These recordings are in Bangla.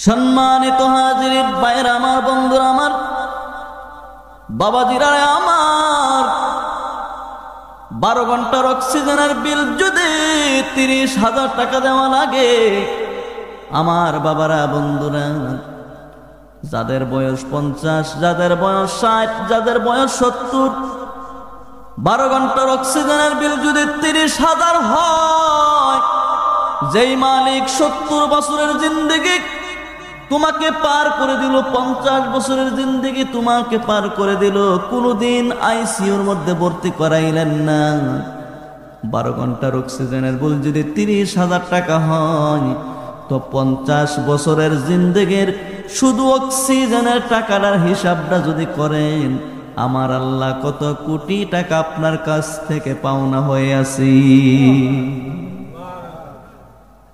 সম্মানিত হাজিরিন ভাইরা আমার, বন্ধুরা আমার, বাবাজিরা আমার, 12 ঘন্টার অক্সিজেনের বিল যদি 30,000 টাকা দেওয়া লাগে, আমার বাবারা বন্ধুরা, যাদের বয়স 50, যাদের বয়স 60, যাদের বয়স 70, 12 ঘন্টার অক্সিজেনের বিল যদি 30,000 হয়, যেই মালিক 70 বছরের জিন্দেগি তোমাকে পার করে দিল, 50 বছরের জিন্দেগি তোমাকে পার করে দিল, কোনদিন আইসিইউর মধ্যে ভর্তি করাইলেন না, 12 ঘন্টার অক্সিজেনের বিল যদি 30,000 টাকা হয়, তো 50 বছরের জিন্দেগির শুধু অক্সিজেনের টাকাটার হিসাবটা যদি করেন, আমার আল্লাহ কত কোটি টাকা আপনার কাছ থেকে পাওনা হয়ে আছি।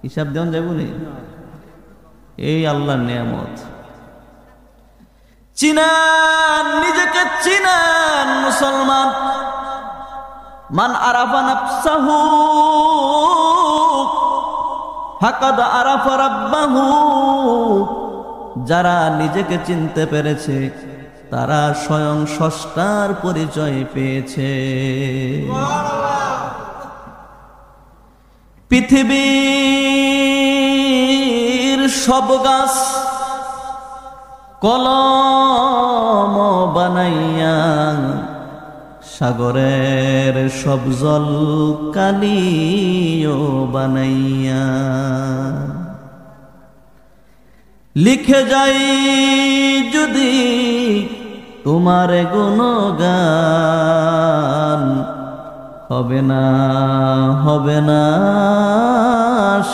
হিসাব দেওয়া যাবে না। এই আল্লাহর নিয়ামত। চিনান, নিজেকে চিনান মুসলমান। মান আরাফা নাফসাহু ফাকাদ আরাফা রাব্বাহু। যারা নিজেকে চিনতে পেরেছে তারা স্বয়ং স্রষ্টার পরিচয় পেয়েছে। পৃথিবীর সব গাছ কলম বানাইয়া, সাগরের সব জল কালিও বানাইয়া, লিখে যাই যদি তোমার গুণগান, হবে না, হবে না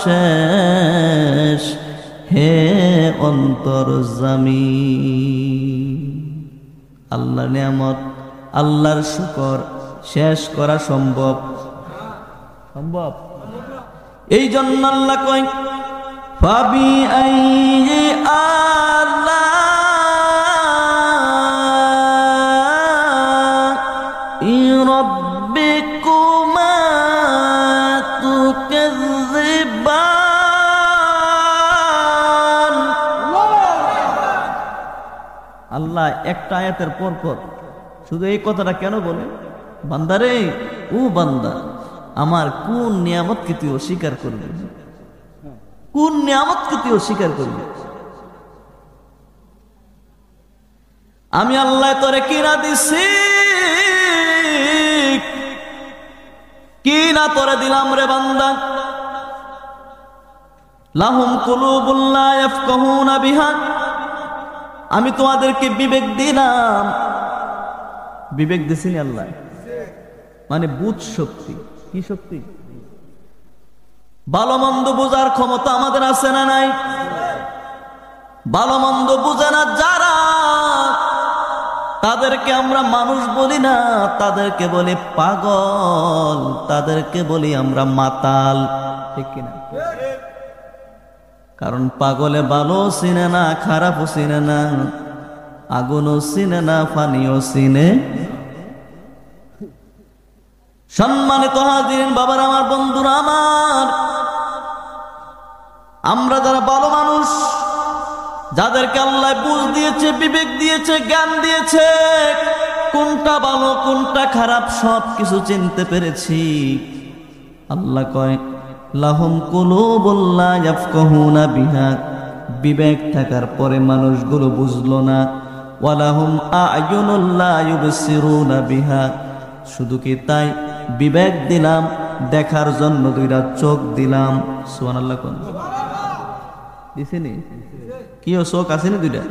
শেষ হে অন্তর্যামী। আল্লাহর নিয়ামত, আল্লাহর শুকর শেষ করা সম্ভব? সম্ভব। এই জন্য আল্লাহ কয় ফাবি আইয়ি আলাই রাব্বিকুমা তুকাযযিবান। আল্লাহ একটা আয়াতের পর পর শুধু এই কথাটা কেন বলে? বান্দারে, ও বান্দা, আমার কোন নিয়ামতকে তুই অস্বীকার করবি? কোন নিয়ামতকে তুই অস্বীকার করবি? আমি আল্লাহ তোরে কি না দিছি, কি না তোরে দিলাম রে বান্দা? লাহুম কুলুবুন লা ইয়াফকাহুনা বিহা। আমি তোমাদেরকে বিবেক দিলাম। বিবেক দিছিনি আল্লাহ, মানে বুঝ শক্তি। কি শক্তি? ভালো মন্দ বোঝার ক্ষমতা আমাদের আছে না নাই? ভালো মন্দ বুঝে না যারা, তাদেরকে আমরা মানুষ বলি না, তাদেরকে বলি পাগল, তাদেরকে বলি আমরা মাতাল। ঠিক কিনা? কারণ পাগলে ভালো চিনে না, খারাপও চিনে না, আগুনও চিনে না, পানিও চিনে। সম্মানিত হাজিরিন, বাবার আমার, বন্ধুরা আমার, আমরা যারা ভালো মানুষ, যাদেরকে আল্লাহ বুঝ দিয়েছে, বিবেক দিয়েছে, জ্ঞান দিয়েছে, কোনটা ভালো কোনটা খারাপ সব কিছু চিনতে পেরেছি, আল্লাহ কয় লাহুম কুলুবুন লা ইয়াফকাহুনা বিহা। বিবেক থাকার পরে মানুষগুলো বুঝলো না। ওয়ালাহুম আ'য়ুনুন লা ইউবসিরুনা বিহা। শুধু কি তাই, বিবেক দিলাম, দেখার জন্য 2টা চোখ দিলাম। সুবহানাল্লাহ। কোন দিছেনি? কি ও চোখ আসেনি 2টা?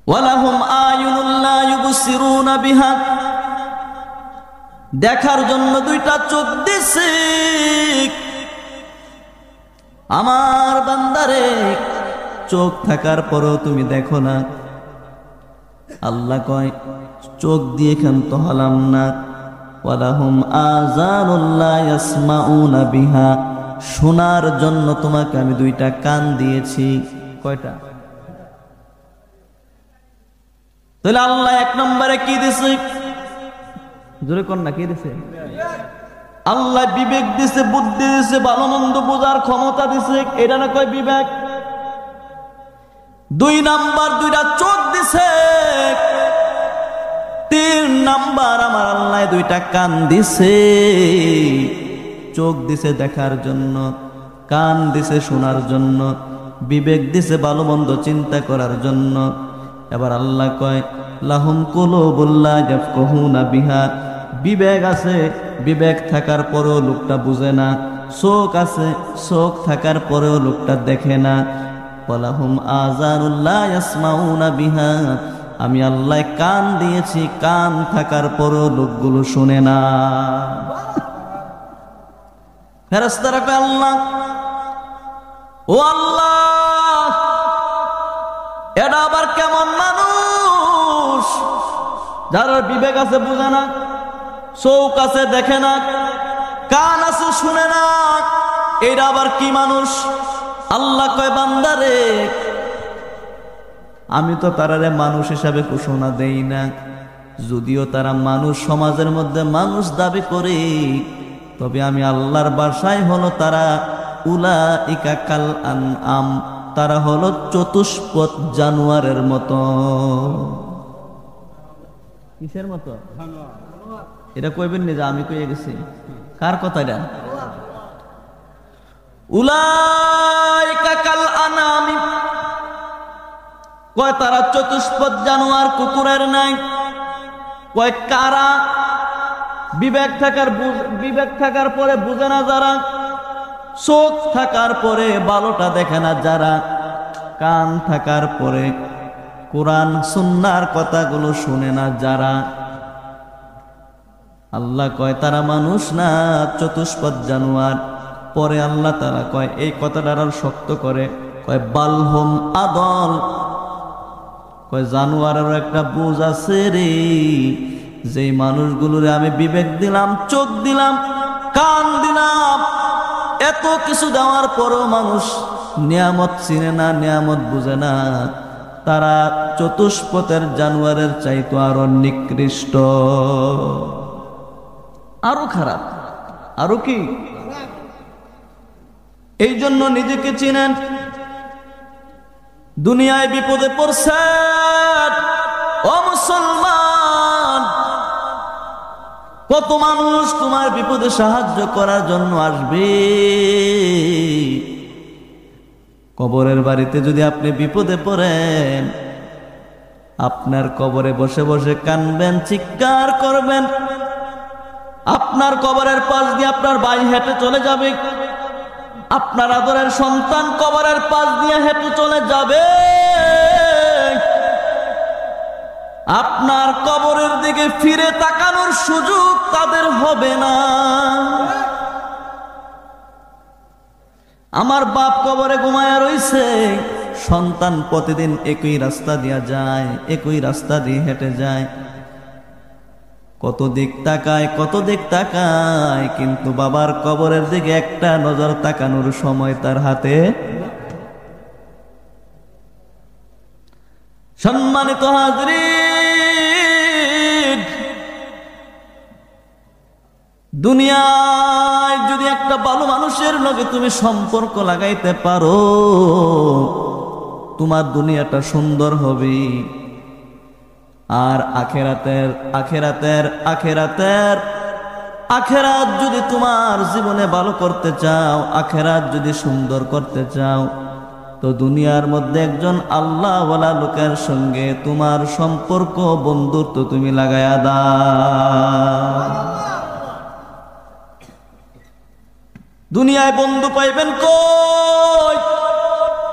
ওয়ালাহুম আ'য়ুনুন লা ইউবসিরুনা বিহা। দেখার জন্য 2টা চোখ দিছি। আমার বান্দারে, চোখ থাকার পরও তুমি দেখো না। আল্লাহ কয় চোখ দিয়ে ক্ষান্ত হলাম না। ওয়ালাহুম আযানুন লা ইয়াসমাউনা বিহা। শোনার জন্য তোমাকে আমি 2টা কান দিয়েছি। কয়টা? তাহলে আল্লাহ 1 নম্বরে কি দিছে? জোরে কোন না, কি দিছে? আল্লাহ বিবেক দিছে, বুদ্ধি দিছে, ভালো মন্দ বোঝার ক্ষমতা দিছে, এটা না কয় বিবেক। 2 নাম্বার 2টা চোখ দিছে। 3 নাম্বার আমার আল্লাহ 2টা কান দিছে। চোখ দিছে দেখার জন্য, কান দিছে শোনার জন্য, বিবেক দিছে ভালো মন্দ চিন্তা করার জন্য। এবার আল্লাহ কয় লাহুম কুলুবুল লা ইয়াফকাহুনা বিহা, বিবেক আছে, বিবেক থাকার পরেও লোকটা বুঝে না। চোখ আছে, চোখ থাকার পরেও লোকটা দেখে না। ওয়ালাহুম আযানুল লা ইয়াসমাউনা বিহা, আমি আল্লাহ কান দিয়েছি, কান থাকার পরেও লোকগুলো শুনে না। ফেরেশতারা কয় আল্লাহ, ও আল্লাহ, এটা আবার কেমন মানুষ যার বিবেক আছে বুঝে না, চোখ আছে দেখে না, কান আছে শুনে না, এটা আবার কি মানুষ? আল্লাহ কয় বান্দারে, আমি তো তারারে মানুষ হিসাবে ঘোষণা দেই না, যদিও তারা মানুষ, সমাজের মধ্যে মানুষ দাবি করে, তবে আমি আল্লাহর ভাষায় হলো তারা উলাইকা কাল আনআম, তারা হলো চতুষ্পদ জানোয়ারের মতো। কিসের মতো? এটা কইবেন না যে আমি কইয়ে গেছি। কার কথা এটা? উলাইকা কাল আনআম, কয় তারা চতুষ্পদ জানোয়ার, কুকুরের নাই। কয় কারা? বিবেক থাকার পরে বুঝে না যারা, চোখ থাকার পরে ভালোটা দেখে না যারা, কান থাকার পরে কোরআন সুন্নাহর কথাগুলো শুনে না যারা। আল্লাহ কয় তারা মানুষ না, চতুষ্পদ জানোয়ার। পরে আল্লাহ তাআলা কয়, এই কথাটা আর শক্ত করে কয় বালহুম আদল, কয় জানোয়ারের একটা বুঝ আছে রে। যেই মানুষগুলোরে আমি বিবেক দিলাম, চোখ দিলাম, কান দিলাম, এত কিছু দেওয়ার পরও মানুষ নিয়ামত চিনে না, নিয়ামত বুঝে না, তারা চতুষ্পদের জানোয়ারের চাইতো আরো নিকৃষ্ট, আরো খারাপ, আরো কি। এই জন্য নিজেকে চিনেন। দুনিয়ায় বিপদে পড়ছেন ও মুসলমান, কত মানুষ তোমার বিপদে সাহায্য করার জন্য আসবে। কবরের বাড়িতে যদি আপনি বিপদে পড়েন, আপনার কবরে বসে বসে কাঁদবেন, চিৎকার করবেন। আপনার কবরের পাশ দিয়ে আপনার ভাই হেঁটে চলে যাবে, আপনার আদরের সন্তান কবরের পাশ দিয়ে হেঁটে চলে যাবে। আপনার কবরের দিকে ফিরে তাকানোর সুযোগ তাদের হবে না। আমার বাপ কবরে ঘুমায়া রইছে, সন্তান প্রতিদিন একই রাস্তা দিয়া যায়, একই রাস্তা দিয়ে হেঁটে যায়, কত দিক তাকায়, কত দিক তাকায়, কিন্তু বাবার কবরের দিকে একটা নজর তাকানোর সময় তার হাতে। সম্মানিত হাজরিন, দুনিয়ায় যদি একটা ভালো মানুষের লগে তুমি সম্পর্ক লাগাইতে পারো, তোমার দুনিয়াটা সুন্দর হবে। আর আখেরাত যদি তোমার জীবনে ভালো করতে চাও, আখেরাত যদি সুন্দর করতে চাও, তো দুনিয়ার মধ্যে একজন আল্লাহওয়ালা লোকের সঙ্গে তোমার সম্পর্ক, বন্ধুত্ব তুমি লাগায়া দাও। দুনিয়ায় বন্ধু পাইবেন কই?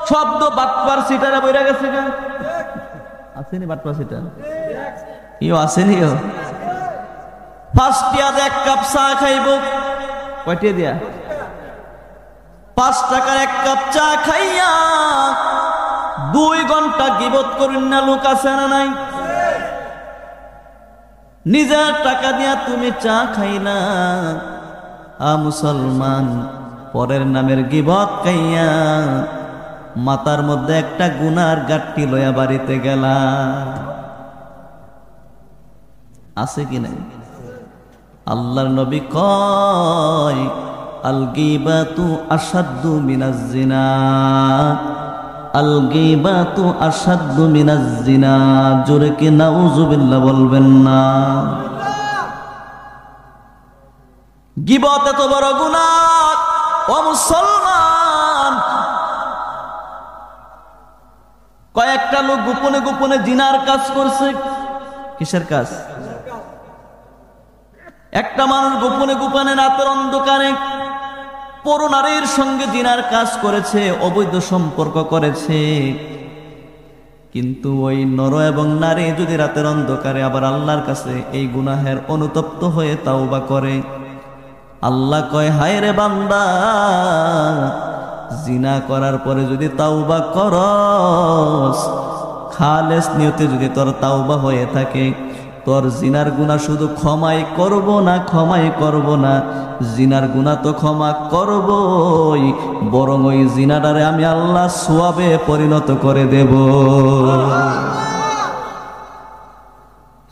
শব্দ বাটপার সিটারে বইরা গেছে কেন? আসেনি বাটপার সিটার? ইও আসেনি। ফার্স্ট টিয়া 1 কাপ চা খাইব, কয়টিয়া দিয়া? 5 টাকার 1 কাপ চা খাইয়া 2 ঘন্টা গিবত করেন না লোক আছে না নাই? নিজের টাকা দিয়া তুমি চা খাইলা, মুসলমান পরের নামের গিবত খাইয়া মাথার মধ্যে একটা গুনার গাঁটটি লইয়া বাড়িতে গেলা। আছে কি নাই? আল্লাহর নবী কয় আল গীবাতু আশাদ্দু মিনাজ জিনা, আল গীবাতু আশাদ্দু মিনাজ জিনা। জোরে কি নাউযুবিল্লাহ বলবেন না? গীবত এত বড় গুনাহ ও মুসলমান। কয়েকটা লোক গোপনে গোপনে জিনার কাজ করছে। কিসের কাজ? একটা মানুষ গোপনে গোপনে রাতের অন্ধকারে পর নারীর সঙ্গে জিনার কাজ করেছে, অবৈধ সম্পর্ক করেছে। কিন্তু ওই নর এবং নারী যদি রাতের অন্ধকারে আবার আল্লাহর কাছে এই গুনাহের অনুতপ্ত হয়ে তাওবা করে, আল্লাহ কয় হায় রে বান্দা, জিনা করার পরে যদি তাওবা করস, খালেস নিয়তে যদি তোর তাওবা হয়ে থাকে, তোর জিনার গুনাহ শুধু ক্ষমাই করব না, জিনার গুনাহ তো ক্ষমা করবই, বরং ওই জিনাটারে আমি আল্লাহ সওয়াবে পরিণত করে দেব।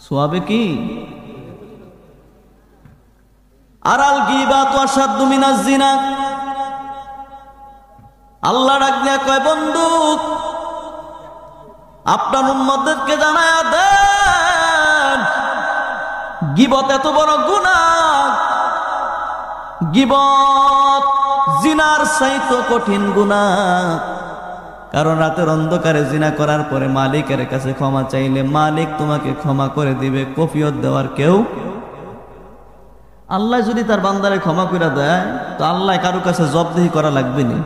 সওয়াবে কি? আর আল গীবাতু আশাদ্দু মিনাজ জিনা। আল্লাহ ডাক দিয়া কয় বন্ধু, আপনার উম্মতদেরকে জানায়া দেন গীবত এত বড় গুনাহ, গীবত জিনার চাইতে কঠিন গুনাহ। কারণ রাতের অন্ধকারে জিনা করার পরে মালিকের কাছে ক্ষমা চাইলে মালিক তোমাকে ক্ষমা করে দিবে, কফিয়ত দেওয়ার কেউ। আল্লাহ যদি তার বান্দারে ক্ষমা করে দেয় তো আল্লাহ কারো কাছে জবাবদিহি করা লাগবে না।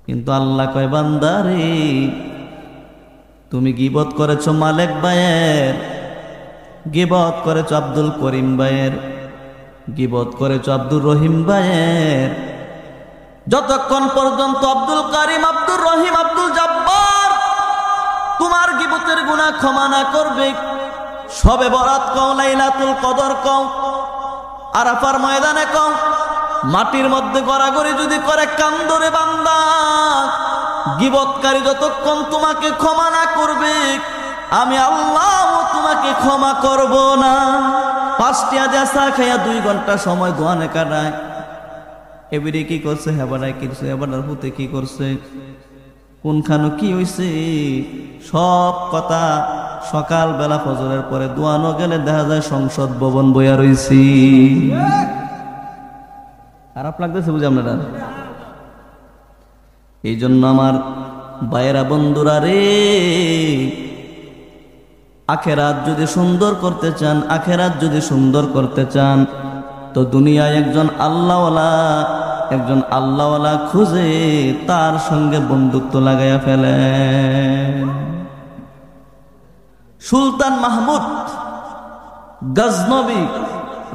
কিন্তু আল্লাহ কয় বান্দারে, তুমি গীবত করেছো মালিক ভাইয়ের, গীবত করেছো আব্দুল করিম ভাইয়ের, গীবত করেছো আব্দুর রহিম ভাইয়ের, যতক্ষণ পর্যন্ত আব্দুল করিম, আব্দুর রহিম, আব্দুল জব্বার তোমার গীবতের গুনাহ ক্ষমা না করবে, শবে বরাত কও, লাইলাতুল কদর কও, আরাফার ময়দানে কও, মাটির মধ্যে গড়াগড়ি যদি করে কান্দরে বান্দা, গীবতকারী যতক্ষণ তোমাকে ক্ষমা না করবে আমি আল্লাহ তোমাকে ক্ষমা করব না। 5টা দেশা খাইয়া 2 ঘন্টা সময় দোয়ানে কাটায়। এবারে কি করছে? হেবারায় কি করছে? হেবারার হুতে কি করছে? কোনখানো কি হইছে? সব কথা সকাল বেলা ফজরের পরে দোয়ানো গেলে দেখা যায় সংসদ ভবন বইয়া রইছি। খারাপ লাগতেছে বুঝি আপনারা? এই জন্য আমার ভাইয়েরা বন্ধুরা রে, আখেরাত যদি সুন্দর করতে চান, আখেরাত যদি সুন্দর করতে চান তো দুনিয়ায় একজন আল্লাহওয়ালা খুঁজে তার সঙ্গে বন্ধুত্ব লাগাইয়া ফেলেন। সুলতান মাহমুদ গজনবী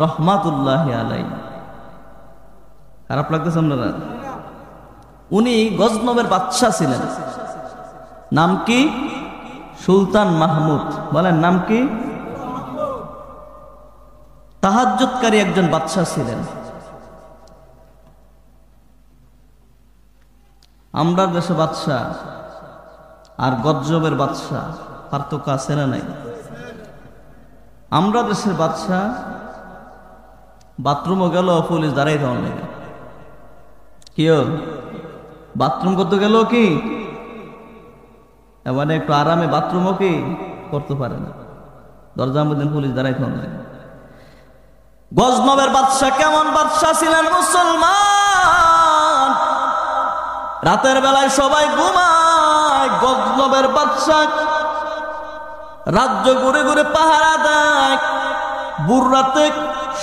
রহমাতুল্লাহি আলাইহি। খারাপ লাগতেছে আপনারা? উনি গজনবের বাদশা ছিলেন। নাম কি? সুলতান মাহমুদ। বলেন নাম কি? তাহাজ্জুদকারী একজন বাদশা ছিলেন। আমরা দেশে বাদশা আর গজনবের বাদশা পার্থক্য আছে না নাই? আমরা দেশের বাদশা বাথরুমও গেল পুলিশ দাঁড়াই দেওয়া নেই। কেউ বাথরুম করতে গেল কি এবার একটু আরামে বাথরুমও কি করতে পারে না, দরজার মধ্যে পুলিশ দাঁড়াই দেওয়া নেই। গজনবের বাদশা কেমন বাদশা ছিলেন মুসলমান? রাতের বেলায় সবাই ঘুমায়, গজনবের বাদশা রাজ্য ঘুরে ঘুরে পাহারা দেয়। ভোর রাতে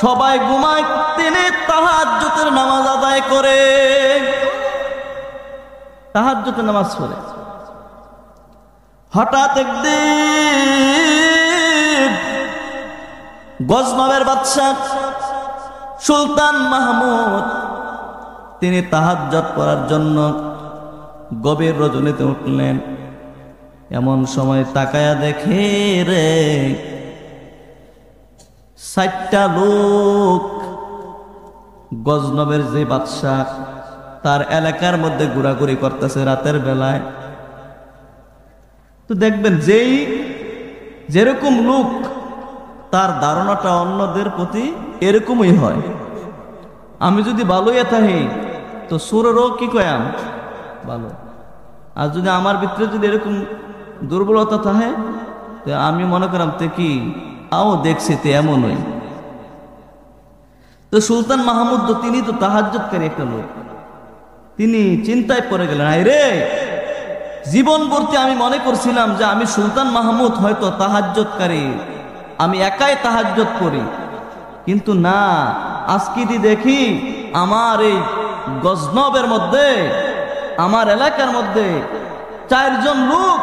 সবাই ঘুমায়, তিনি তাহাজ্জুদের নামাজ আদায় করে, তাহাজ্জুদের নামাজ পড়ে। হঠাৎ একদিন গজনবের বাদশা সুলতান মাহমুদ তিনি তাহাজ্জুদ পড়ার জন্য গভীর রজনীতে উঠলেন। এমন সময় তাকায়া দেখে রে 4টা লোক গজনবের যে বাদশা তার এলাকার মধ্যে ঘোরাঘুরি করতেছে রাতের বেলায়। তো দেখবেন যেরকম লোক তার ধারণাটা অন্যদের প্রতি এরকমই হয়। আমি যদি ভালোই থাকি তো সুরেরও কি কয়াম ভালো, আর যদি আমার ভিতরে যদি এরকম দুর্বলতা থাকে তো আমি মনে করাম তে কি আও দেখছি তে এমনই। তো সুলতান মাহমুদ তো তিনি তো তাহাজ্জুদকারী একটা লোক, তিনি চিন্তায় পড়ে গেলেন, আই রে জীবন ভর্তি আমি মনে করছিলাম যে আমি সুলতান মাহমুদ হয়তো তাহাজ্জুদকারী, আমি একাই তাহাজ্জুদ করি, কিন্তু না, আজকে দেখি আমার এই গজনবের মধ্যে, আমার এলাকার মধ্যে 4 জন লোক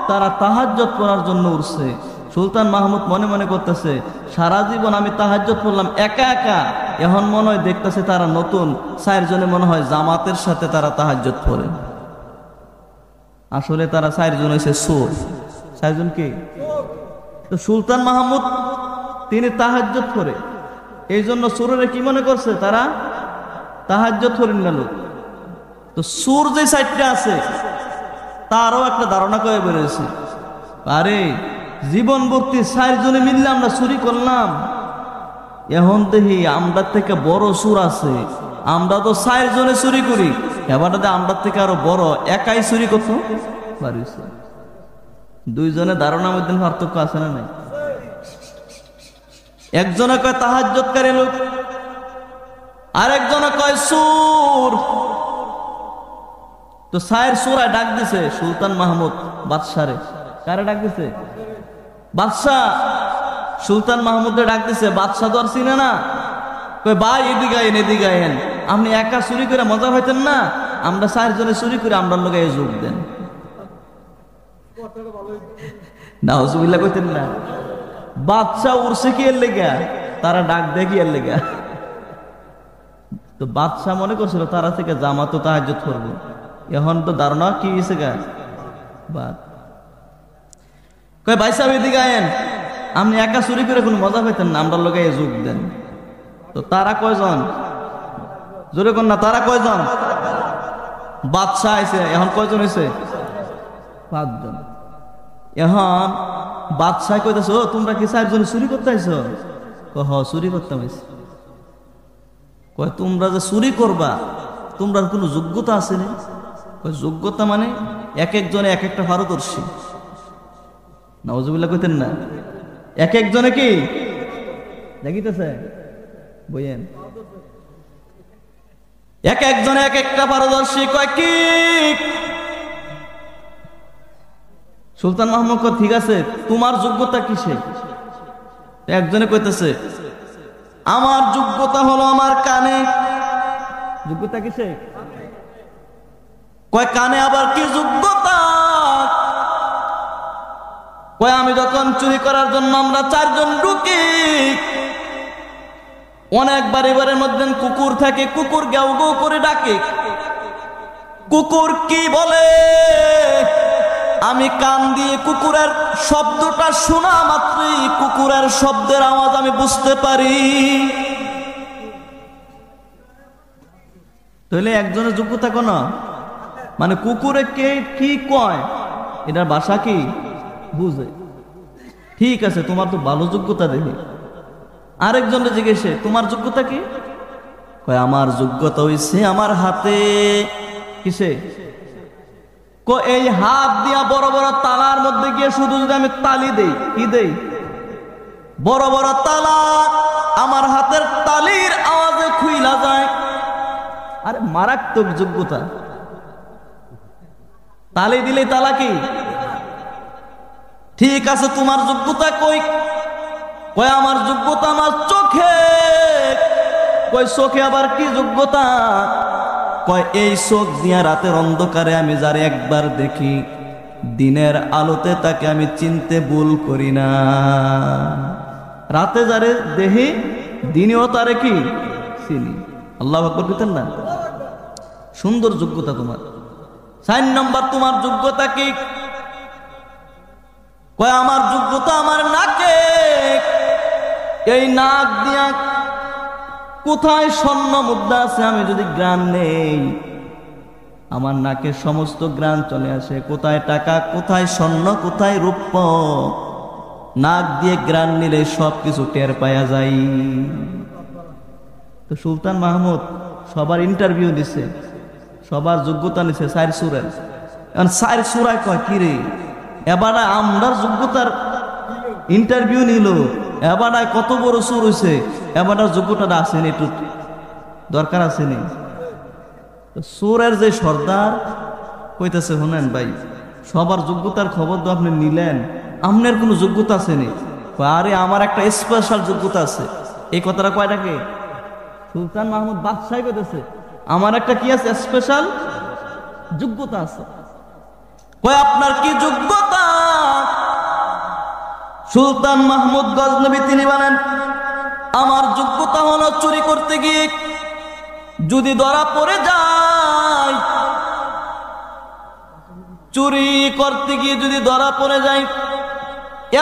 তারা তাহাজ্জুদ করার জন্য উঠছে। সুলতান মাহমুদ মনে মনে করতেছে, সারা জীবন আমি তাহাজ্জুদ করলাম একা একা, এখন মনে হয় দেখতেছে তারা নতুন 4 জনে মনে হয় জামাতের সাথে তারা তাহাজ্জুদ পড়ে। আসলে তারা 4 জন হয়েছে চোর। 4 জন কি? তো সুলতান মাহমুদ তিনি তাহাজ্জুদ করে, এই জন্য চোরেরা কি মনে করছে তারা তাহাজ্জুদ করেন না লোক। তো চোর যে 4টা আছে তারও একটা ধারণা করে বেরোয়েছে, আরে জীবন ভর্তি 4 জনে মিললে আমরা চুরি করলাম, এখন দেখি আমরা থেকে বড় চোর আছে, আমরা তো 4 জনে চুরি করি, এবার আমরা থেকে আরো বড় একাই চুরি করতে পারিছে। 2 জনের ধারণার মধ্যে পার্থক্য আছে না নাই? একজনে কয় তাহাজ্জুদকারী লোক, আরেকজনে কয় চোর। তো 4 চোরায় ডাক দিছে সুলতান মাহমুদ বাদশারে। কারে ডাক দিছে? বাদশাহ সুলতান মাহমুদে ডাক দিছে। বাদশাহ তো আর চিনে না, কই ভাই এদিকে আইন, এদিকে আইন, আপনি একা চুরি করে মজা পাইতেন না, আমরা 4 জনে চুরি করে আমরা লোকে যোগ দেন। নাউজুবিল্লাহ কইতেন না। বাদশাহ উড়ছে কি এর লেগা, তারা ডাক দেখি এর লেগা। তো বাদশাহ মনে করছিল তারা থেকে জামাত ও তাহাজ্জুদ করবো, এখন তো ধারণা কি হয়েছে গা বাদ। কই ভাই সাহেব এদিকে আইন, আপনি একা চুরি করে কোনো মজা পাইতেন না, আমরা লোকে যোগ দেন। তো তারা কয়জন? জোরে কর না, তারা কয়জন? বাদশাহ আইছে, এখন কয়জন হয়েছে? 5 জন। এখন বাদশাহ কইতেছে, ও তোমরা কি 4 জন চুরি করতে আইছো? হ চুরি করতাম আইছি। কয় তোমরা যে চুরি করবা তোমরা কোনো যোগ্যতা আছে না? কয় যোগ্যতা মানে এক একজনে এক একটা পারদর্শী। নাউজুবিল্লাহ কইতেন না। এক একজনে কি দেখিতেছে বইয়েন, এক একজনে এক একটা পারদর্শী। কয় কি? সুলতান মাহমুদ কয় ঠিক আছে, তোমার যোগ্যতা কিসে? একজনে কইতেছে আমার যোগ্যতা হলো আমার কানে। যোগ্যতা কিসে? কয় কানে আবার কি যোগ্যতা? কয় আমি যখন চুরি করার জন্য আমরা 4 জন ঢুকি, অনেক বাড়ির মধ্যে কুকুর থাকে, কুকুর গেউ গেউ করে ডাকে, কুকুর কি বলে আমি কান দিয়ে কুকুরের শব্দটা শোনা মাত্রই কুকুরের শব্দের আওয়াজ আমি বুঝতে পারি। তাহলে একজনের যোগ্যতা কোন, মানে কুকুরে কে কি কয় এটার ভাষা কি বুঝে। ঠিক আছে, তোমার তো ভালো যোগ্যতা দেখি। আরেকজনের জিজ্ঞেসে তোমার যোগ্যতা কি? কয় আমার যোগ্যতা হইছে আমার হাতে। কিসে? এই হাত দিয়া বড় বড় তালার মধ্যে গিয়ে শুধু যদি আমি তালি দেই, কি দেই? বড় বড় তালা আমার হাতের তালির আওয়াজে খুইলা যায়। আরে মারাত্মক যোগ্যতা। তালি দিলে তালা কি? ঠিক আছে, তোমার যোগ্যতা কই? কয় আমার যোগ্যতা আমার চোখে। কই চোখে আবার কি যোগ্যতা? কয় এই চোখ দিয়া রাতের অন্ধকারে আমি যারে একবার দেখি, দিনের আলোতে তাকে আমি চিনতে ভুল করি না। রাতে যারে দেখি দিনেও তারে কি চিনি। আল্লাহু আকবার কইতেন না? সুন্দর যোগ্যতা তোমার। 4 নম্বর তোমার যোগ্যতা কি? কয় আমার যোগ্যতা আমার নাকে। এই নাক দিয়া কোথায় স্বর্ণ মুদ্রা আছে আমি যদি গ্রান নেই, আমার নাকের সমস্ত গ্রান চলে আসে। কোথায় টাকা, কোথায় স্বর্ণ, কোথায় রূপ্য, নাক দিয়ে গ্রান নিলে সব কিছু টের পাওয়া যায়। তো সুলতান মাহমুদ সবার ইন্টারভিউ দিছে, সবার যোগ্যতা নিছে 4 সুরের। এখন 4 সুরায় কয় কি রে, এবারে আমরার যোগ্যতার ইন্টারভিউ নিল, এবারে কত বড় সুর হয়েছে, এবারে যোগ্যতাটা আসেনি, একটু দরকার আসেনি। সুরের যে সর্দার কইতেছে, শোনেন ভাই, সবার যোগ্যতার খবর তো আপনি নিলেন, আপনার কোনো যোগ্যতা আসেনি। আরে আমার একটা স্পেশাল যোগ্যতা আছে। এই কথাটা কয়টাকে সুলতান মাহমুদ বাদশাহ কইতেছে, আমার একটা কি আছে, স্পেশাল যোগ্যতা আছে। কয় আপনার কি যোগ্যতা? সুলতান মাহমুদ গজনবী তিনি বলেন, আমার যোগ্যতা হলো চুরি করতে গিয়ে যদি ধরা পড়ে যায়, চুরি করতে গিয়ে যদি ধরা পড়ে যায়,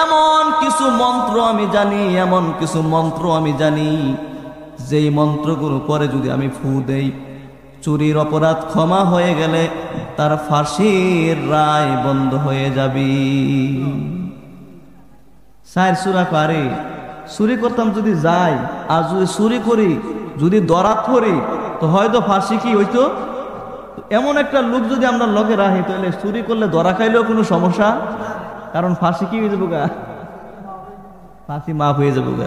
এমন কিছু মন্ত্র আমি জানি, এমন কিছু মন্ত্র আমি জানি, যেই মন্ত্রগুলো পরে যদি আমি ফু দেই, চুরির অপরাধ ক্ষমা হয়ে গেলে তার ফাঁসির রায় বন্ধ হয়ে যাবে। 4 সূরা পারে চুরি করতাম যদি যাই, আর যদি চুরি করি যদি দরাত করি, তো হয়তো ফাঁসি কি হইতো। এমন একটা লোক যদি আমরা লগে রাখি, তাহলে চুরি করলে ধরা খাইলেও কোনো সমস্যা, কারণ ফাঁসি কি হয়ে যাবো গা, ফাঁসি মাফ হয়ে যাবো গা।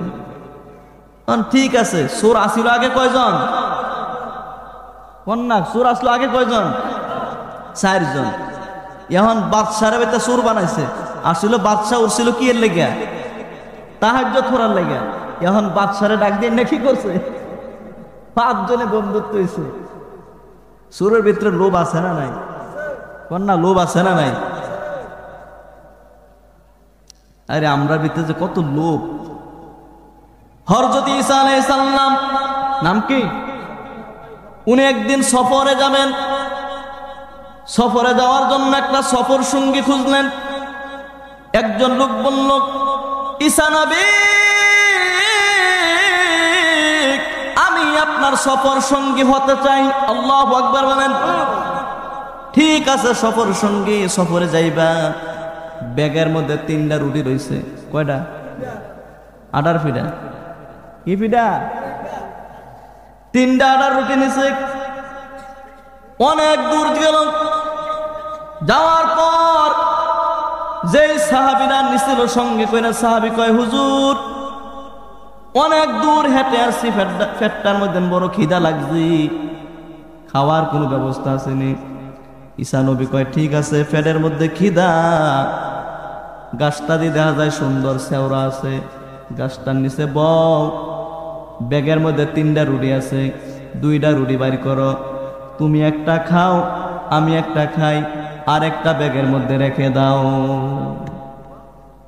ঠিক আছে, চোর আসিল আগে কয়জন? কন্যা চোর আসলো আগে কয়জন? 4 জন। এখন বাদশারে বেটা চোর বানাইছে, আসলে বাদশাহ উঠছিল কি এর লেগে? তাহাজ্জুদ করার লেগে। এখন বাদশারে ডাক দিয়ে নাকি করছে, 5 জনে বন্ধুত্ব হয়েছে। চোরের ভিতরে লোভ আছে না নাই? কন্যা লোভ আছে না নাই? আরে আমরা ভিতরে যে কত লোভ। হযরত ঈসা আলাইহিস সালাম নাম কি, উনি একদিন সফরে যাবেন। সফরে যাওয়ার জন্য একটা সফর সঙ্গী খুঁজলেন। একজন লোক বলল, ঈসা নবী, আমি আপনার সফর সঙ্গী হতে চাই। আল্লাহু আকবার বলেন। ঠিক আছে, সফর সঙ্গী, সফরে যাইবা। ব্যাগের মধ্যে 3টা রুটি রয়েছে। কয়টা? 8 ফিডা। কি ফিডা? 3টা 8 রুটি নিছে। অনেক দূর গেল। যাওয়ার পর যেই সাহাবীরা নিছিল সঙ্গে কইনা, সাহাবী কয়, হুজুর অনেক দূর হেঁটে আসছি, পেটটার মধ্যে বড় খিদা লাগছে, খাওয়ার কোনো ব্যবস্থা আসেনি। ঈসা নবী কয়, ঠিক আছে, পেটের মধ্যে খিদা, গাছটা দিয়ে দেখা যায় সুন্দর শেওড়া আছে, গাছটার নিচে বউ, ব্যাগের মধ্যে 3টা রুটি আছে, 2টা রুটি বাইর করো, তুমি একটা খাও, আমি একটা খাই, আর একটা ব্যাগের মধ্যে রেখে দাও।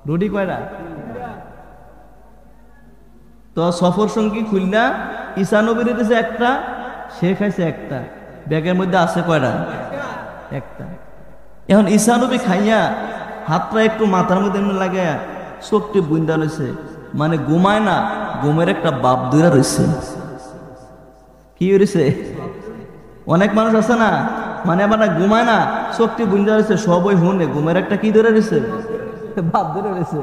রুটি কয়টা? তো সফর সঙ্গী খুলনা ঈসা নবীর দিয়েছে একটা, সে খাইছে একটা, ব্যাগের মধ্যে আছে কয়টা? একটা। এখন ঈসা নবী খাইয়া হাতটা একটু মাথার মধ্যে এমনি লাগে, চোখটি বুন্দা রয়েছে, মানে ঘুমায় না, ঘুমের একটা বাপ ধরে রয়েছে। কি হয়েছে? অনেক মানুষ আছে না, মানে আবার না ঘুমায় না, চোখটি বুন্দা রয়েছে, সবই হুনে ঘুমের একটা কি ধরে রয়েছে? বাপ ধরে রয়েছে।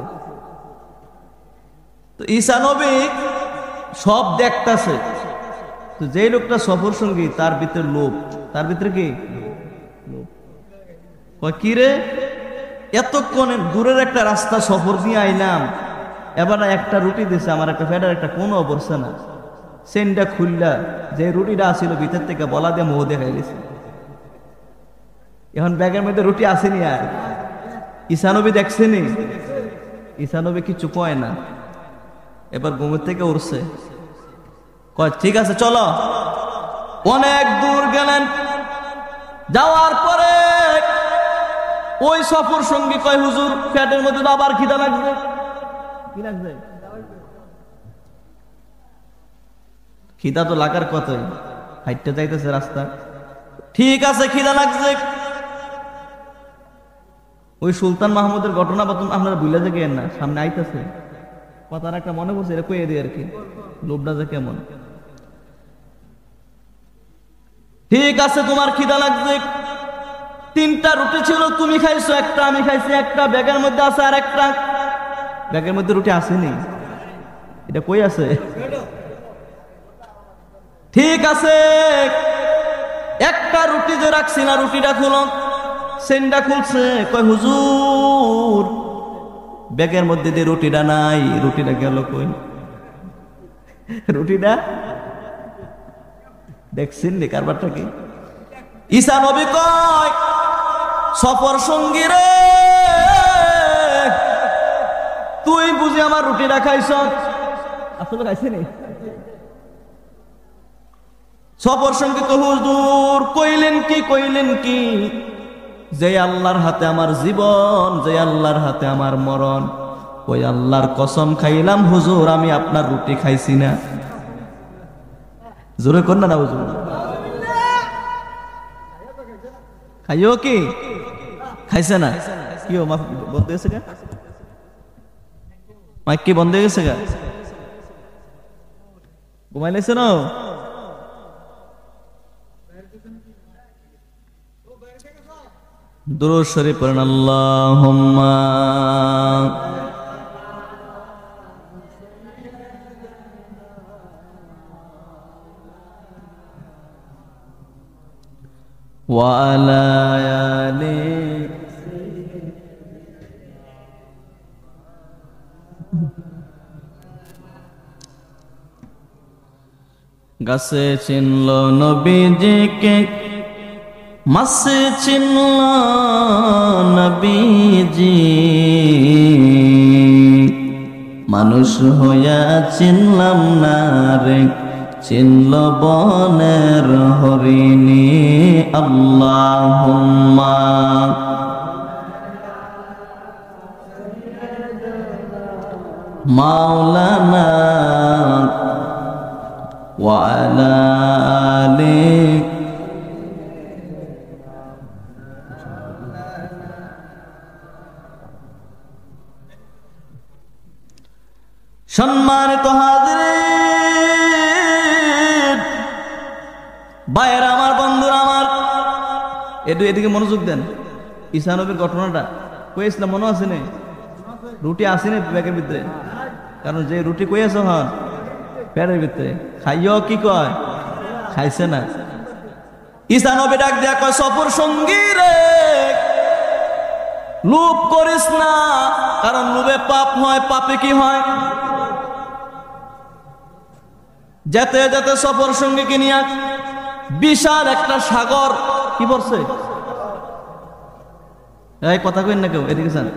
তো ঈসা নবী সব দেখতেছে। তো যেই লোকটা সফর সঙ্গী, তার ভিতরে লোভ, তার ভিতরে কি লোভ। কি রে, এতক্ষণ দূরের একটা রাস্তা সফর দিয়ে আইলাম, এবার একটা রুটি দিছে, আমার একটা ফেডার একটা কোনো অবস্থা না, সেনটা খুললা যে রুটিটা আসছিল ভিতর থেকে বলা দিয়ে মোহ দেখাই গেছে। এখন ব্যাগের মধ্যে রুটি আসেনি, আর ঈসা নবী দেখছেনি, ঈসা নবী কিছু কয় না। এবার ঘুমের থেকে উঠছে, কয় ঠিক আছে চলো। অনেক দূর গেলেন, যাওয়ার পরে ওই সফর সঙ্গী কয়, হুজুর পেটের মধ্যে তো আবার খিদা লাগছে। কি লাগছে? খিদা তো লাগার কথাই, হাইটটা যাইতেছে রাস্তা। ঠিক আছে, খিদা লাগছে। ওই সুলতান মাহমুদের ঘটনা আপনারা ভুলে যে গেন না, সামনে আইতেছে, কথার একটা মনে করছে, এটা কয়ে দিই আর কি, লোভটা যে কেমন। ঠিক আছে, তোমার খিদা লাগছে, 3টা রুটি ছিল, তুমি খাইছো একটা, আমি খাইছি একটা, ব্যাগের মধ্যে আছে আর একটা। ব্যাগের মধ্যে রুটি আসেনি, এটা কই আছে? ঠিক আছে, একটা রুটি যে রাখছি না, রুটিটা খুলো। সেনটা খুলছে, কয় হুজুর ব্যাগের মধ্যে যে রুটিটা নাই, রুটিটা গেল কই? রুটিটা দেখছেন নি কারবারটা কি? ঈসা নবী কয় সফর সঙ্গী রে, তুই বুঝি আমার রুটিটা খাইছ? আসলে খাইছিনি? সফর সঙ্গী তো হুজুর কইলেন কি যে আল্লাহর হাতে আমার জীবন, যে আল্লাহর হাতে আমার মরণ, ওই আল্লাহর কসম খাইলাম হুজুর আমি আপনার রুটি খাইছি না। জোরে কর না হুজুর, খাইও কি? খাইছে না? কি বন্ধ হয়েছে গা? মাইক কি বন্ধ হয়ে গেছে গা? ঘুমাই লাইছে না? দুরূদ শরীফ পড়েন আল্লাহুম্মা ওয়া আলা আলি গাছে চিনল নবীজিকে, মাসে চিনল নবীজি, মানুষ হইয়া চিনলাম না রে, চিনল বনের হরিণী। আল্লাহুম্মা মাওলানা ওয়া আলা আলি সম্মানিত হাজিরিন, ভাইয়েরা আমার, বন্ধুরা আমার, এদিকে মনোযোগ দেন। ঈসা নবীর ঘটনাটা কইছিলাম, মনে আছে না? রুটি আসেনি ব্যাগের ভিতরে, কারণ যে রুটি কইয়াছ হন পেটের ভিতরে, খাইও কি কয়? খাইছে না। ঈসা নবী ডাক দিয়া কয় সফর সঙ্গী রে, লোভ করিস না, কারণ লোভে পাপ হয়। পাপে কি হয়? যেতে যেতে সফর সঙ্গীকে নিয়ে বিশাল একটা সাগর কি বলছে? এই কথা কইন না কেউ, এদিকে যান,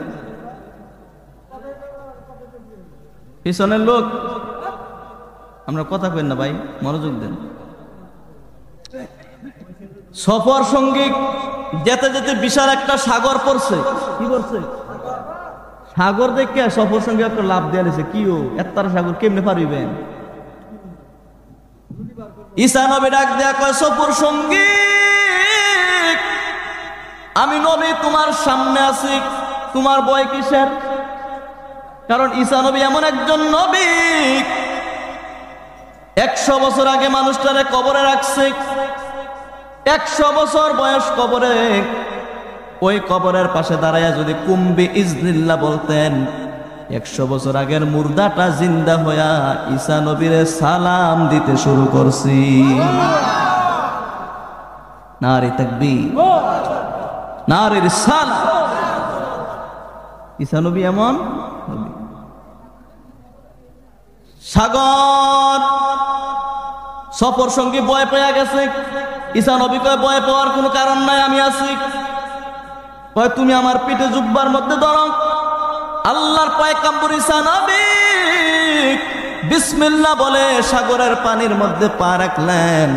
পিছনের লোক, আমরা কথা কইন না ভাই, মনোযোগ দেন। সফর সঙ্গী যেতে যেতে বিশাল একটা সাগর পড়ছে। কি পড়ছে? সাগর দেখে সফর সঙ্গী একটা লাভ দিয়ে দিয়েছে। কি ও এত সাগর কেমনে পারিবেন? ঈসা নবী ডাক দেয়া কয় সফর সঙ্গী, আমি নবী তোমার সামনে আছি, তোমার ভয় কিসের? কারণ ঈসা নবী এমন একজন নবী, 100 বছর আগে মানুষটারে কবরে রাখছে, 100 বছর বয়স কবরে। ওই কবরের পাশে দাঁড়াইয়া যদি কুম্বি ইজনিল্লাহ বলতেন, 100 বছর আগের মুর্দাটা জিন্দা হইয়া ঈসা নবীরে সালাম দিতে শুরু করছি। নারে তাকবীর, নারে রিসালাত। ঈসা নবী এমন নবী। সাগর সফর সঙ্গী ভয় পেয়ে গেছে। ঈসা নবী কয় ভয় পাওয়ার কোনো কারণ নাই, আমি আছি। কয় তুমি আমার পিঠে জুব্বার মধ্যে ধরো। আল্লাহর পয়গম্বর ঈসা নবী বিসমিল্লাহ বলে সাগরের পানির মধ্যে পা রাখলেন।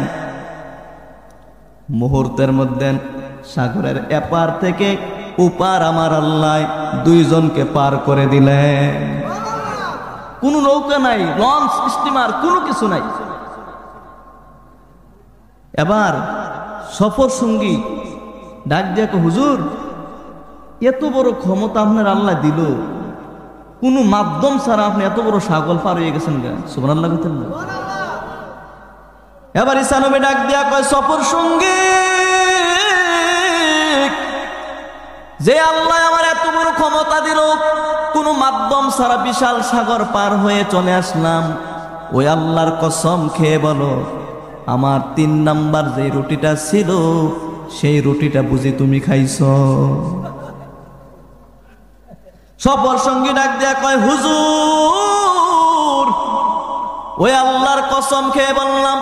মুহূর্তের মধ্যে সাগরের এপার থেকে ওপার আমার আল্লাহ দুইজনকে পার করে দিলেন। কোনো নৌকা নাই, লঞ্চ, স্টিমার, কোনো কিছু নাই। এবার সফর সঙ্গী ডাক দিয়া কয় হুজুর, এত বড় ক্ষমতা আপনার আল্লাহ দিল, কোন মাধ্যম ছাড়া আপনি এত বড় সাগর পার হয়ে গেছেন গা, সুবহানাল্লাহ বলতেন না? এবার ঈসা নবী ডাক দিয়া কয় সফর সঙ্গী, যে আল্লাহ আমার এত বড় ক্ষমতা দিল, কোনো মাধ্যম ছাড়া বিশাল সাগর পার হয়ে চলে আসলাম, ওই আল্লাহর কসম খেয়ে বলো, আমার 3 নাম্বার যে রুটিটা ছিল সেই রুটিটা বুঝি তুমি খাইছো? সফর সঙ্গী ডাক দেয়া কয়, হুজুর ওই আল্লাহর কসম খেয়ে বললাম,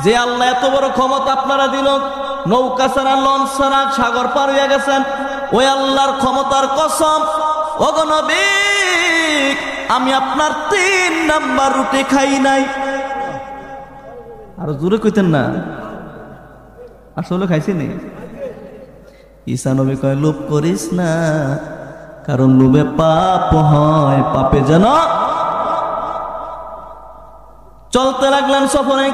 যে আল্লাহ এত বড় ক্ষমতা আপনারা দিল, নৌকা ছাড়া লঞ্চ ছাড়া সাগর পার হয়ে গেছেন, ওই আল্লাহর ক্ষমতার কসম, ওগো নবী আমি আপনার 3 নাম্বার রুটি খাই নাই। আরো জোরে কইতেন না, আসলে খাইছি নি? ঈসা নবী কয়, লোভ করিস না, কারণ লোভে পাপ হয়, পাপে যেন। চলতে লাগলেন সফরে,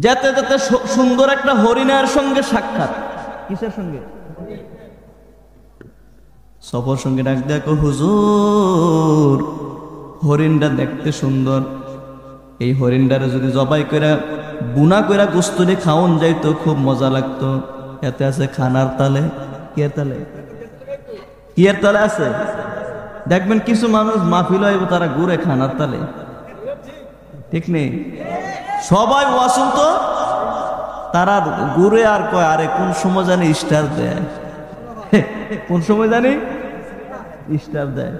যেতে যেতে সুন্দর একটা হরিণের সঙ্গে সাক্ষাৎ। কিসের সঙ্গে? সফর সঙ্গে ডাক দেখো, হুজুর হরিণটা দেখতে সুন্দর, এই হরিণটারে যদি জবাই করে বুনা করে গোস্ত দিয়ে খাওয়ান যাইতো খুব মজা লাগতো। এতে আছে খানার তালে। কি এর তালে? কি এর তালে আছে? দেখবেন কিছু মানুষ মাহফিল হইব, তারা ঘুরে খানার তালে, ঠিক নেই? সবাই ওয়াসুন তো তারা ঘুরে আর কয়, আরে কোন সময় জানি স্টার দেয়, কোন সময় জানি স্টার দেয়।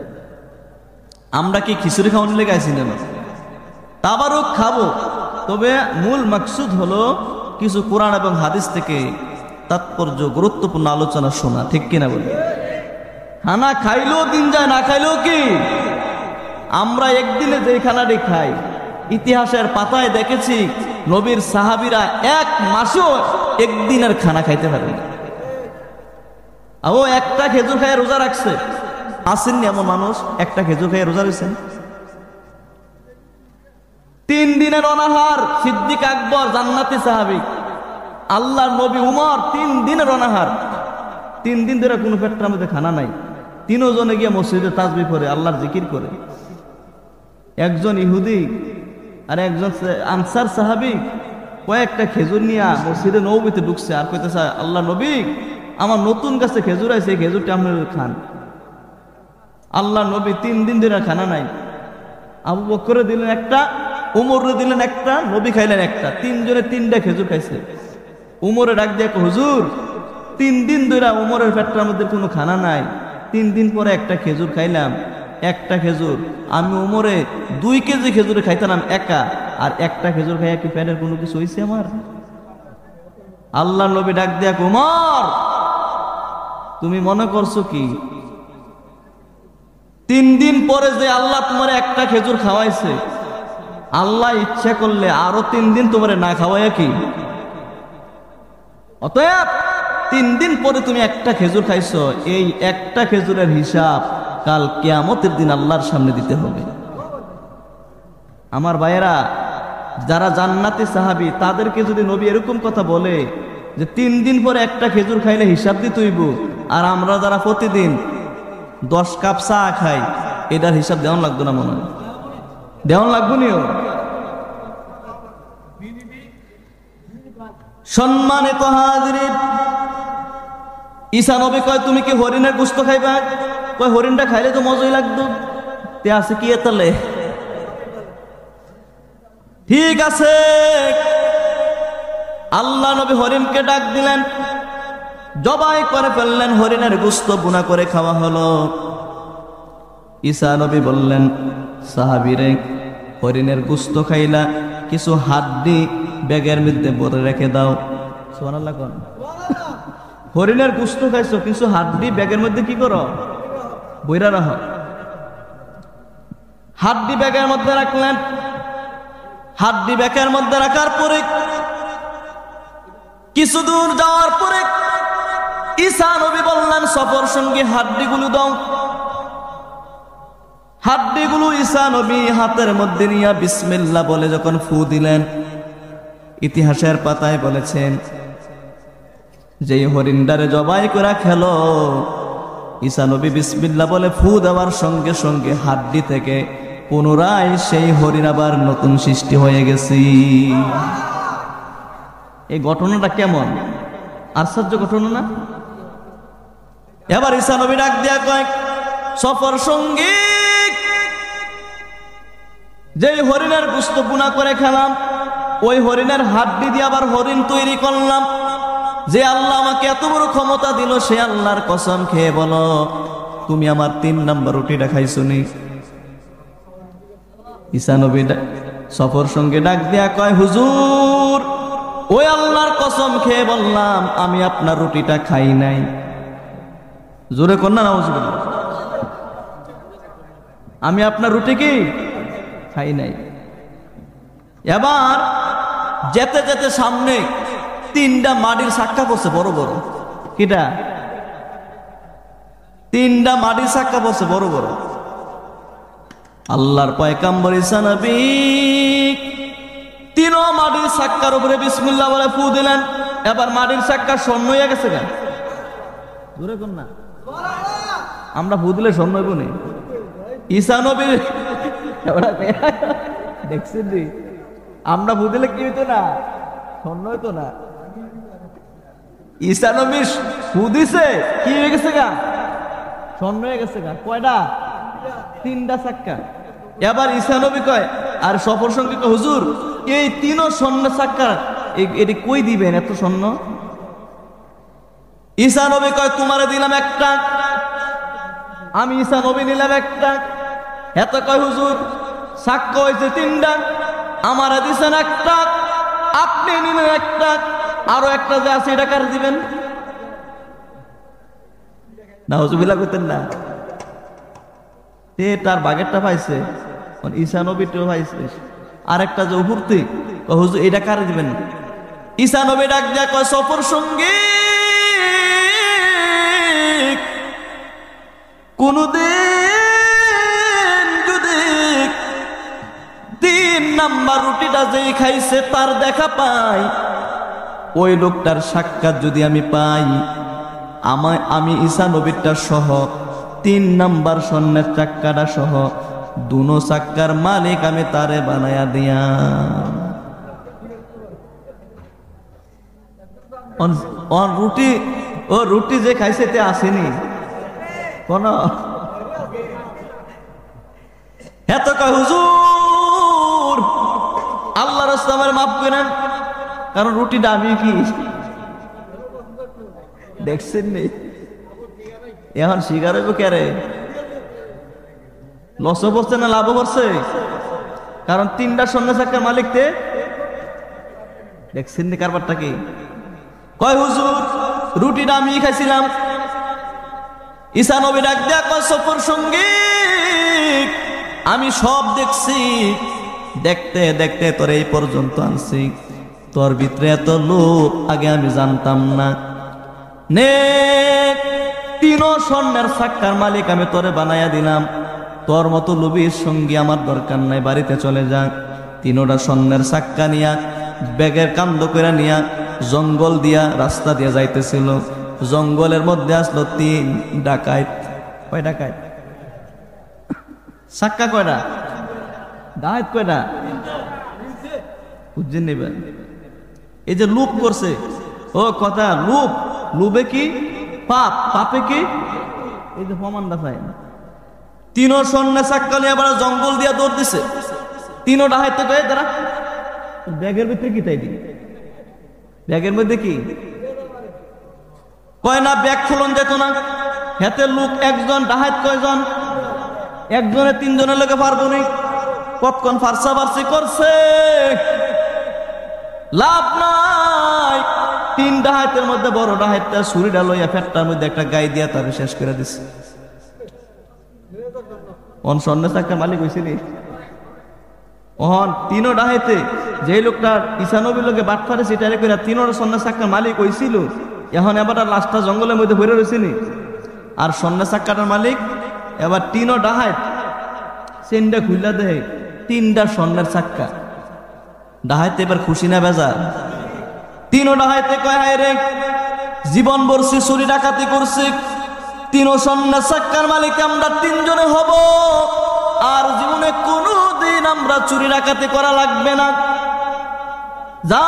আমরা কি খিচুড়ি খাওয়ানো লেগে আছি না? তাবারও খাবো, তবে মূল মাকসুদ হলো কিছু কোরআন এবং হাদিস থেকে তাৎপর্য গুরুত্বপূর্ণ আলোচনা শোনা, ঠিক কিনা বলি? খানা খাইলেও দিন যায়, না খাইলেও কি? আমরা একদিনে যে খানাটি খাই, ইতিহাসের পাতায় দেখেছি নবীর সাহাবীরা 1 মাসেও একদিনের খানা খাইতে পারে না। ও একটা খেজুর খায় রোজা রাখছে, আসেননি এমন মানুষ একটা খেজুর খায় রোজা রয়েছেন। 3 দিনের অনাহার সিদ্দিক আকবর জান্নাতি সাহাবী, আল্লাহর নবী উমর 3 দিনের অনাহার, 3 দিন ধরে কোনো পেটটার মধ্যে খানা নাই। 3 জনে গিয়ে মসজিদে তাসবিহ করে আল্লাহর জিকির করে। একজন ইহুদি আর একজন আনসার সাহাবী কয়েকটা খেজুর নিয়ে মসজিদে নববীতে ঢুকছে, আর কইতেছে, আল্লাহ নবী আমার নতুন গাছে খেজুর আছে, এই খেজুরটা আপনারা খান। আল্লাহ নবী 3 দিন ধরে খানা নাই। আবু বকরে দিলেন একটা, উমরে দিলেন একটা, নবী খাইলেন একটা, 3 জনে 3টা খেজুর খাইছে। উমরে ডাক দিয়ে, হুজুর 3 দিন ধরে উমরের পেটটার মধ্যে কোনো খানা নাই, 3 দিন পরে একটা খেজুর খাইলাম। একটা খেজুর আমি উমরে 2 কেজি খেজুরে খাইতাম একা, আর একটা খেজুর খাইয়া কি পেটের কোনো কিছু হইছে আমার? আল্লাহ নবী ডাক দিয়া, উমর তুমি মনে করছো কি 3 দিন পরে যে আল্লাহ তোমার একটা খেজুর খাওয়াইছে, আল্লাহ ইচ্ছা করলে আরো 3 দিন তোমার না খাওয়াইয়া কি? অতএব 3 দিন পরে তুমি একটা খেজুর খাইছো, এই একটা খেজুরের হিসাব কাল কিয়ামতের দিন আল্লাহর সামনে দিতে হবে। আমার ভাইয়েরা, যারা জান্নাতি সাহাবী তাদেরকে যদি নবী এরকম কথা বলে যে 3 দিন পরে একটা খেজুর খাইলে হিসাব দিতে হইব, আর আমরা যারা প্রতিদিন 10 কাপ চা খাই, এটার হিসাব দেওয়ান লাগতো না? মনে হয় দেওয়ান লাগবো নিও। সম্মানিত হাজিরিন, ঈসা নবী কয়, তুমি কি হরিণের গোশত খাইবা? কয়, হরিণটা খাইলে তো মজাই লাগতো, তে আছে কি এতালে? ঠিক আছে, আল্লাহ নবী হরিণকে ডাক দিলেন, জবাই করে ফেললেন, হরিণের গোশত বুনা করে খাওয়া হলো। ঈসা নবী বললেন, সাহাবীরে হরিণের গোশত খাইলা, কিছু হাড্ডি ব্যাগের মধ্যে ভরে রেখে দাও। সুবহানাল্লাহ কোন? হরিণের গোশত খাইছো, কিছু হাড্ডি ব্যাগের মধ্যে কি করো? বইরা রাখো। হাড্ডি ব্যাগের মধ্যে রাখলেন। হাড্ডি ব্যাগের মধ্যে রাখার পরে কিছু দূর যাওয়ার পরে ঈসা নবী বললেন, সফর সঙ্গী হাড্ডিগুলো দাও। হাড্ডিগুলো ঈসা নবী হাতের মধ্যে নিয়ে বিসমিল্লাহ বলে যখন ফু দিলেন, ইতিহাসের পাতায় বলেছেন যে হরিণটারে জবাই করে খেলো, ঈসা নবী বিসমিল্লাহ বলে ফু দেওয়ার সঙ্গে সঙ্গে হাড্ডি থেকে পুনরায় সেই হরিণ আবার নতুন সৃষ্টি হয়ে গেছে। এই ঘটনাটা কেমন আশ্চর্য ঘটনা না? এবার ঈসা নবী ডাক দিয়া কয়, সফর সঙ্গী, যেই হরিণের গোশত বুনা করে খেলাম, ওই হরিণের হাড্ডি দিয়ে আবার হরিণ তৈরি করলাম। যে আল্লাহ আমাকে এত বড় ক্ষমতা দিল, সে আল্লাহর কসম খেয়ে বলো, তুমি আমার 3 নাম্বার রুটিটা খাইছো নি? ঈসা নবী সফর সঙ্গে ডাক দিয়া কয়, হুজুর, ওই আল্লাহর কসম খেয়ে বললাম, আমি আপনার রুটিটা খাই নাই। জোরে কন্যা নাউজুবিল্লাহ, আমি আপনার রুটি কি খাই নাই। এবার যেতে যেতে সামনে 3টা মাটির সাক্কা পড়ছে, বড় বড়। কিটা? 3টা মাটির সাক্কা পড়ছে, বড় বড়। আল্লাহর পয়গম্বর ঈসা নবী 3 মাটির সাক্কার উপরে বিসমিল্লাহ বলে ফু দিলেন। এবার মাটির সাক্কা স্বর্ণ হয়ে গেছে। কেন জোরে কোন না, আমরা ফু দিলে স্বর্ণ হইব না? ঈসা নবী দেখছেন, আমরা ফু দিলে কি হইতো না? স্বর্ণ হইতো না। ঈসা নবী ফু দিছে, কি হয়ে গেছে গা? স্বর্ণ হয়ে গেছে গা। কয়টা? 3টা চাক্কা। এবার ঈসা নবী কয়, আর সফর সঙ্গী কয়, হুজুর, এই 3 স্বর্ণের চাক্কা এটি কই দিবেন এত স্বর্ণ? ঈসা নবী কয়, তোমারে দিলাম একটা, আমি ঈসা নবী নিলাম একটা। এত কয়, হুজুর, চাক্কা হয়েছে 3টা, আমারে দিছেন একটা, আপনি নিলেন একটা, আরো একটা যে আছে এটা কার দিবেন? নাউজুবিল্লাহ করতেন না। তার বাগেরটা পাইছে, ঈসা নবীটাও পাইছে, আরেকটা যে উপরতে, হুজুর এটা কারে দিবেন? ঈসা নবী ডাক দেয়া কয়, সফর সঙ্গী, কোনদিন যদি 3 নাম্বার রুটিটা যেই খাইছে তার দেখা পাই, ওই লোকটার সাক্ষাৎ যদি আমি পাই, আমি ঈসা নবীটা সহ 3 নাম্বার স্বর্ণের চাক্কাটা সহ 2 চাক্কার মালিক আমি তারে বানায়া দিয়া। রুটি, ও রুটি যে খাইছে তে আসেনি কোন? এত কয়, হুজুর, আল্লাহর রাস্তায় আমার মাফ করেন, কারণ রুটিটা আমি কি দেখছেন নি? এখন শিকার হইব কে রে? লসও পড়ছে না লাভও পড়ছে? কারণ 3টা স্বর্ণ চাক্কার মালিক তে দেখছেন নি কারবারটা কি? কয়, হুজুর, রুটিটা আমি খাইছিলাম। ঈসা নবী ডাক দেয়া কয়, সফর সঙ্গী, আমি সব দেখছি, দেখতে দেখতে তোর এই পর্যন্ত আনছি, তোর ভিতরে এত লোভ আগে আমি জানতাম না। নে 3 স্বর্ণের চাক্কার মালিক আমি তোরে বানাইয়া দিলাম, তোর মতো লোভীর সঙ্গী আমার দরকার নাই, বাড়িতে চলে যা। 3টা স্বর্ণের চাক্কা নিয়া ব্যাগের কান্দ করে নিয়া জঙ্গল দিয়া রাস্তা দিয়া যাইতেছিল। জঙ্গলের মধ্যে আসলো 3 ডাকাত। কয় ডাকাত? চাক্কা কয়টা? ডাকাত কয়টা? বুঝছেন নিবেন? এই যে লুপ করছে, ও কথা, লুপ, লুবে কি পাপ, পাপে কি এই যে প্রমাণটা চাই। 3 স্বর্ণের চাক্কা নিয়ে আবার জঙ্গল দিয়া দৌড় দিছে। 3 ডাকাত কয়ে, তারা ব্যাগের ভিতরে কি তাই দি? ব্যাগের মধ্যে কি? কয় না, ব্যাগ খোলন যেত না। হাতে লোক একজন, ডাহাত কয়জন? একজনে 3 জনের লোকে পারবো নি। কতক্ষণ ফারসাফারসি করছে, লাভ নাই। 3 ডাহাতের মধ্যে বড় ডাহাতটা ছুরিটা লইয়া ফেটটার মধ্যে একটা গাই দিয়া তার শেষ করে দিছে। স্বর্ণের চাক্কার মালিক হয়েছিলি? 3 ডাহাতে যে লোকটা ঈসা নবীর লোকে বাট ফারে সেটারে করে 3 স্বর্ণের চাক্কার মালিক হয়েছিল, এখন এবার লাশটা জঙ্গলের মধ্যে ভরে রয়েছিনি। আর স্বর্ণের চাক্কাটার মালিক এবার 3 ডাহাত সেন্ডা খুললা দেয় 3টা স্বর্ণের চাক্কা। ডাহাতে এবার খুশি না বেজা? 3 ডাহাতে কয়, হায় রে, জীবন বর্ষি চুরি ডাকাতি করছি, 3 স্বর্ণের চাক্কার মালিক আমরা 3 জনে হব, আর জীবনে কোনোদিন আমরা চুরি ডাকাতি করা লাগবে না। যা,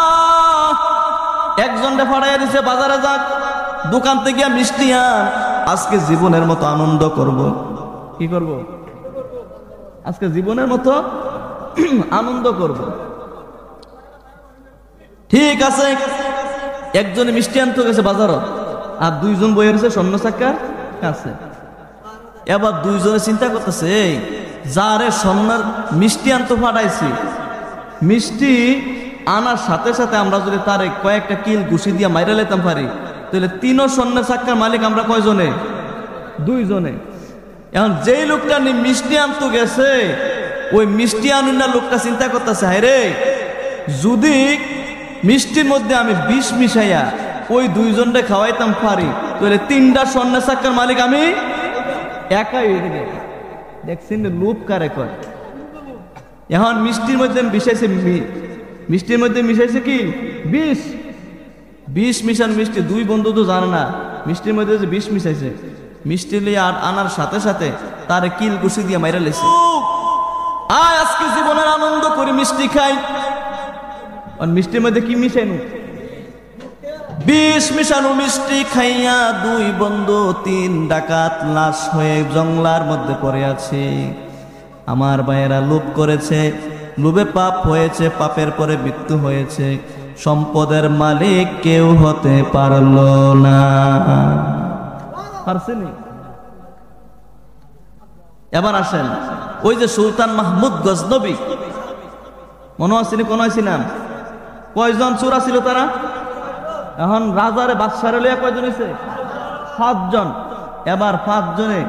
একজনটা ফাড়াইয়া দিছে, বাজারে যাক, দোকান থেকে মিষ্টি আন, আজকে জীবনের মতো আনন্দ করব। কি করব? আজকে জীবনের মতো আনন্দ করব। ঠিক আছে, একজনে মিষ্টি আনতে গেছে বাজারত, আর দুইজন বইয়ের স্বর্ণ চাকার কাছে। এবার দুইজনে চিন্তা করতেছে, এই যারে স্বর্ণের মিষ্টি আনতে পাঠাইছি, মিষ্টি আনার সাথে সাথে আমরা যদি তারে কয়েকটা কিল ঘুষি দিয়ে মাইরা লেতাম পারি, তাহলে তিনও স্বর্ণের চাকার মালিক আমরা কয়জনে? দুইজনে। এখন যেই লোকটা মিষ্টি আনতে গেছে, ওই মিষ্টি আনুন লোকটা চিন্তা করতেছে, হায় রে, যদি মিষ্টির মধ্যে আমি বিষ মিশাইয়া ওই দুইজনটা খাওয়াইতাম পারি, তাহলে তিনটা স্বর্ণের চাকার মালিক আমি একাই হয়ে যাবে। দেখছেন লোভ কারে কয়। এখন মিষ্টির মধ্যে মিশাইছে, মিষ্টির মধ্যে মিশাইছে কি? বিষ। বিষ মিশান মিষ্টি, দুই বন্ধু তো জানে না মিষ্টির মধ্যে যে বিষ মিশাইছে। মিষ্টি লিয়ে আনার সাথে সাথে তারে কিল ঘুষি দিয়ে মাইরা লেছে। আজকে জীবনের আনন্দ করে মিষ্টি খাই, আর মিষ্টির মধ্যে কি মিশাইনু? বিষ মিশানো মিষ্টি খাইয়া দুই বন্ধু তিন ডাকাত লাশ হয়ে জঙ্গলার মধ্যে পড়ে আছে। আমার ভাইয়েরা লোভ করেছে, লোভে পাপ হয়েছে, পাপের পরে মৃত্যু হয়েছে। সম্পদের মালিক কেউ হতে পারল না। পারছেনি? এবার আসেন, ওই যে সুলতান মাহমুদ গজনবী, মনে আসেনি? কোন নাম? কয়জন চোরা ছিল তারা? এখন রাজারে বাদশারে লইয়া কয়জন হয়েছে? 5 জন। এবার 5 জনে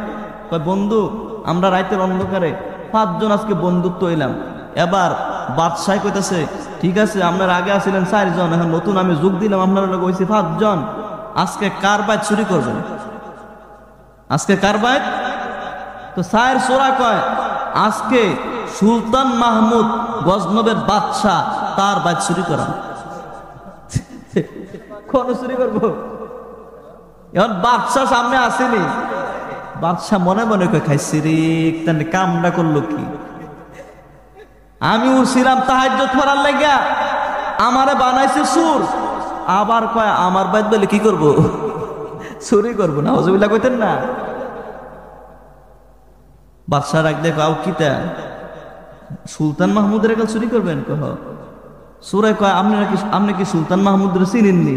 কয়, বন্ধু আমরা রাতের অন্ধকারে 5 জন আজকে বন্ধুত্ব হইলাম। এবার বাদশাহ কইতাছে, ঠিক আছে আপনার আগে আসছিলেন 4 জন, এখন নতুন আমি যোগ দিলাম, আপনারা লোক হয়েছে 5 জন। আজকে কার বাইত চুরি করবেন? আজকে কার বাইত? তো 4 চোরা কয়, আজকে সুলতান মাহমুদ গজনবের বাদশাহ, তার বাইত চুরি করা। কোন চুরি করবো? এখন বাদশাহ সামনে আসেনি, বাদশাহ মনে মনে কয়, খাইছি রে, কামটা করলো কি? আমি উঠছিলাম তাহাজ্জুদ পড়ার লাগা, আমারে বানাইছে সুর। আবার কয় আমার বাইত বলে কি করব? চুরি করবো। না হজবিল্লাহ কইতেন না? বাদশাহ রাখ দেখো, আও কিতা সুলতান মাহমুদের একাল চুরি করবেন? কহ সুরাই কয়, আপনি কি সুলতান মাহমুদের চিনেননি?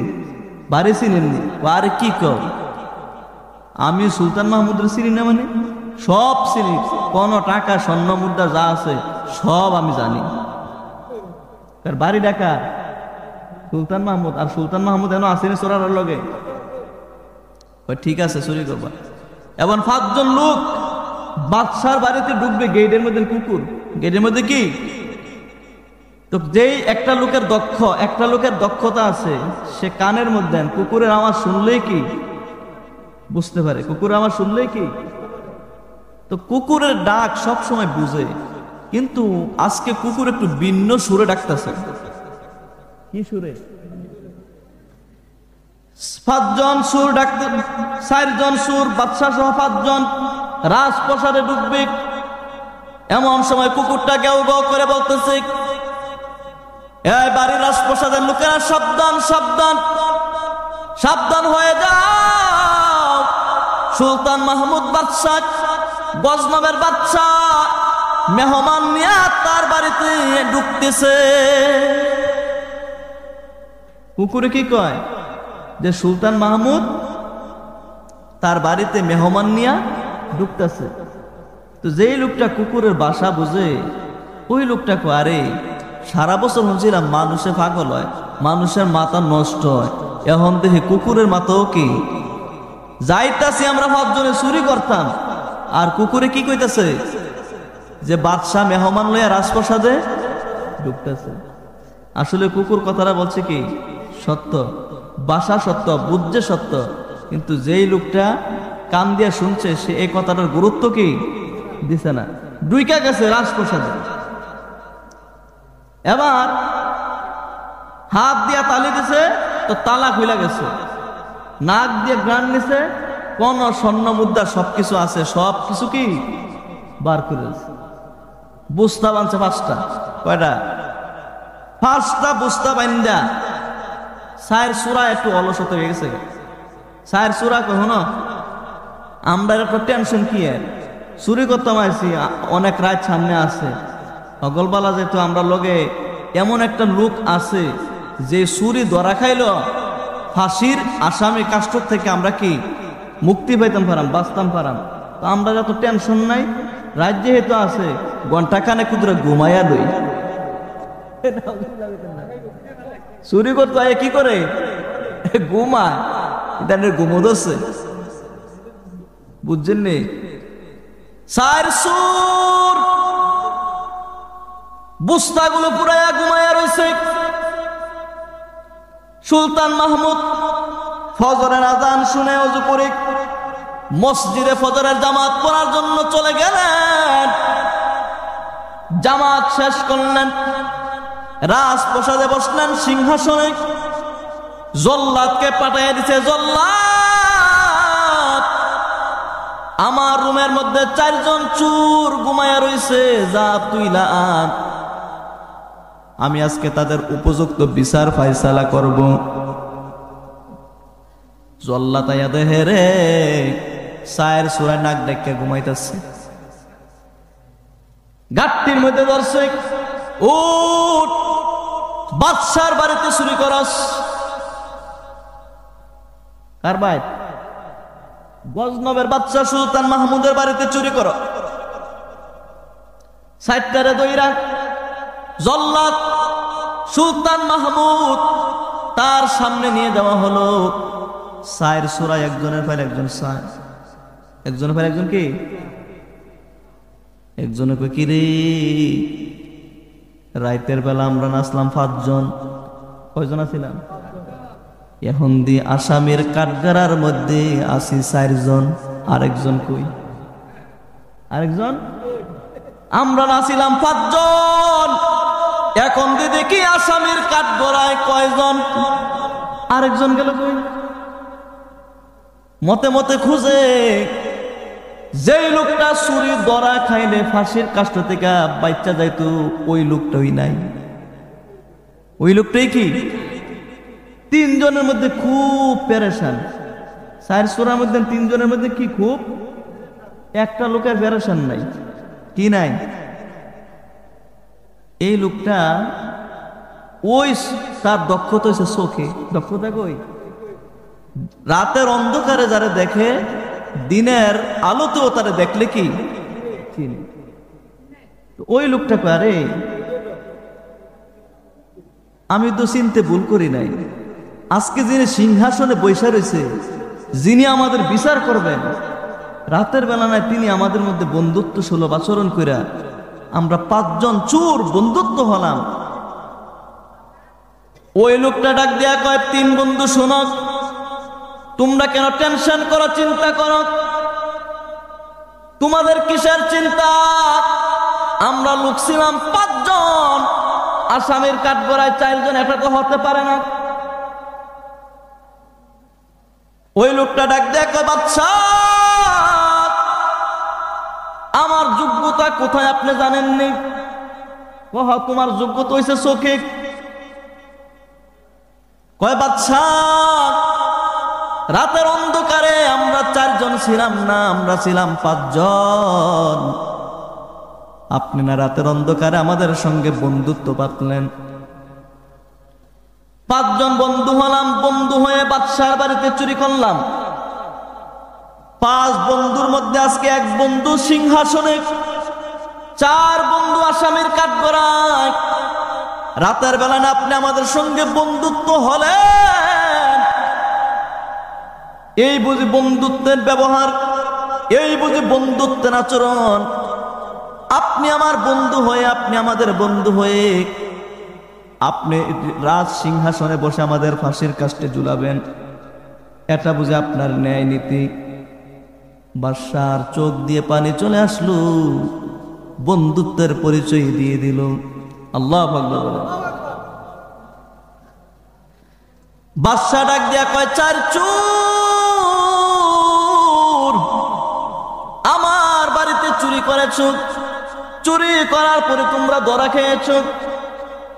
বাড়ি চিনেননি? আরে কি কও, আমি সুলতান মাহমুদের চিনি না মানে? সব চিনি, কোন টাকা স্বর্ণ মুদ্রা যা আছে সব আমি জানি। বাড়ি ডাকা সুলতান মাহমুদ, আর সুলতান মাহমুদ এনে আসেনি চোরার লগে। ঠিক আছে চুরি করবা। এমন 5 জন লোক বাদশার বাড়িতে ঢুকবে, গেটের মধ্যে কুকুর, গেটের মধ্যে কি? তো যেই একটা লোকের দক্ষতা আছে, সে কানের মধ্যে কুকুরের আওয়াজ শুনলেই কি বুঝতে পারে? কুকুরের আওয়াজ শুনলেই কি? তো কুকুরের ডাক সব সময় বুঝে, কিন্তু আজকে কুকুর একটু ভিন্ন সুরে ডাকতেছে। কি সুরে? 5 জন সুর ডাকতে, 4 জন সুর, বাদশা সহ 5 জন রাজপ্রাসাদে ঢুকবে। এমন সময় কুকুরটা গেউ গেউ করে বলতেছে, এই বাড়ির রাজপ্রাসাদের লোকেরা সাবধান, সাবধান, সাবধান হয়ে যাও। সুলতান মাহমুদ বাদশাহ, গজনবের বাদশাহ মেহমান নিয়ে তার বাড়িতে ঢুকতেছে। কুকুরে কি কয়? যে সুলতান মাহমুদ তার বাড়িতে মেহমান নিয়ে ঢুকতেছে। তো যেই লোকটা কুকুরের বাসা বুঝে, ওই লোকটা কয়, আরে সারা বছর শুনছিলাম মানুষে পাগল হয়, মানুষের মাথা নষ্ট হয়, এখন দেখি কুকুরের মাথাও কি? যাইতাছি আমরা 5 জনে চুরি করতাম, আর কুকুরে কি কইতাছে? যে বাদশাহ মেহমান লইয়া রাজপ্রাসাদে ঢুকতেছে। আসলে কুকুর কথাটা বলছে কি সত্য, বাসা সত্য, বুঝছে সত্য, কিন্তু যেই লোকটা কান দিয়া শুনছে সে এই কথাটার গুরুত্ব কি দিছে না, ডুইকা গেছে রাজপ্রাসাদে। এবার হাত দিয়া তালি দিছে, তো তালা খুলে গেছে। নাক দিয়ে গ্রান নিছে, কোন স্বর্ণ মুদ্রা সবকিছু আছে, সবকিছু কি বার করে দিছে। বুস্তা বানছে 5টা। কয়টা? 5টা বুস্তা বান্দা। 4 চূড়া একটু অলসত হয়ে গেছে। 4 চূড়া কখনো আমরা একটা টেনশন কি এর চুরি করতাম আইছি, অনেক রাত সামনে আছে, অগলবালা যেহেতু আমরা লগে এমন একটা লোক আছে যে চুরি ধরা খাইল ফাঁসির আসামি কাষ্ট থেকে আমরা কি মুক্তি পাইতাম পারাম, বাঁচতাম পারাম। তো আমরা যত টেনশন নাই, রাত যেহেতু আছে ঘন্টা খানে কুদরে ঘুমাইয়া লই। চুরি করতে হয় কি করে, ঘুমায়, এটা ঘুমো ধরছে, বুঝছেন নি? চার সুর বুস্তাগুলো পুরাইয়া ঘুমাইয়া রয়েছে। সুলতান মাহমুদ ফজরের আজান শুনে ওযু করে মসজিদে ফজরের জামাত পড়ার জন্য চলে গেলেন। জামাত শেষ করলেন, রাজপ্রাসাদে বসলেন সিংহাসনে। জল্লাদকে পাঠিয়ে দিছে, জল্লাদ আমার রুমের মধ্যে 4 জন চোর ঘুমায়া রইছে, যা তুইলা আন, আমি আজকে তাদের উপযুক্ত বিচার ফায়সালা করব। জল্লাদ আয়া দেহে রে 4 চোরাই নাক ডেকে ঘুমাইতেছে, গাট্টির মধ্যে ধরছে, উঠ বাদশার বাড়িতে চুরি করস। কার ভাই? গজনবের বাদশা সুলতান মাহমুদের বাড়িতে চুরি কর। সাইটটারে দইরা জল্লাদ সুলতান মাহমুদ তার সামনে নিয়ে যাওয়া হলো। 4 চোরাই, একজনের পর একজন, একজনের পর একজন কি, একজনে কই কি রে রাইতের বেলা আমরা নাচলাম 5 জন, কয়জন আছিলাম? এখন দি আসামির কাঠগড়ার মধ্যে আছি 4 জন, আরেকজন কই? আরেকজন? আমরা নাছিলাম 5 জন, এখন দি দেখি আসামির কাঠগড়ায় কয়জন, আরেকজন গেল কই? মতে মতে খুঁজে যেই লোকটা চুরি ধরা খাইলে ফাঁসির কাষ্ট থেকে বাচ্চা যাইতো, ওই লোকটাই নাই। ওই লোকটাই কি 3 জনের মধ্যে খুব পেরেশান। 4 চোরের মধ্যে 3 জনের মধ্যে কি খুব, একটা লোকের পেরেশান নাই। কি নাই? এই লোকটা ওই তার দক্ষতা হয়েছে চোখে। দক্ষতা কই? রাতের অন্ধকারে যারা দেখে, দিনের আলোতেও তারা দেখলে কি চিনি। ওই লোকটা আরে আমি তো চিনতে ভুল করি নাই, আজকে যিনি সিংহাসনে বৈশা রয়েছে, যিনি আমাদের বিচার করবেন, রাতের বেলা নাই তিনি আমাদের মধ্যে বন্ধুত্ব সুলভ আচরণ কইরা আমরা 5 জন চোর বন্ধুত্ব হলাম। ওই লোকটা ডাক দিয়া কয়, 3 বন্ধু শোনো, তোমরা কেন টেনশন করো, চিন্তা করো, তোমাদের কিসের চিন্তা? আমরা লোক ছিলাম 5 জন, আসামির কাঠগড়ায় 4 জন, এটা তো হতে পারে না। ওই লোকটা ডাক দেয়া কয়, বাদশা আমার যোগ্যতা কোথায় আপনি জানেননি? তোমার যোগ্যতা হইছে চোখে। কয় বাদশা রাতের অন্ধকারে আমরা 4 জন ছিলাম না, আমরা ছিলাম 5 জন। আপনি না রাতের অন্ধকারে আমাদের সঙ্গে বন্ধুত্ব পাতলেন, 5 জন বন্ধু হলাম, বন্ধু হয়ে বাদশার বাড়িতে চুরি করলাম। 5 বন্ধুর মধ্যে আজকে 1 বন্ধু সিংহাসনে, 4 বন্ধু আসামির কাঠগড়ায়। রাতের বেলা না আপনি আমাদের সঙ্গে বন্ধুত্ব হলেন, এই বুঝি বন্ধুত্বের ব্যবহার, এই বুঝি বন্ধুত্বের আচরণ। আপনি আমার বন্ধু হয়ে, আপনি আমাদের বন্ধু হয়ে আপনি রাজ সিংহাসনে বসে আমাদের ফাঁসির কাস্টে ঝুলাবেন, এটা বুঝে আপনার ন্যায় নীতি। বাদশার চোখ দিয়ে পানি চলে আসলো, বন্ধুত্বের পরিচয় দিয়ে দিল। আল্লাহু আকবার। বাদশা ডাক দিয়া কয়, 4 চোর আমার বাড়িতে চুরি করেছ, চুরি করার পরে তোমরা ধরা খেয়েছ।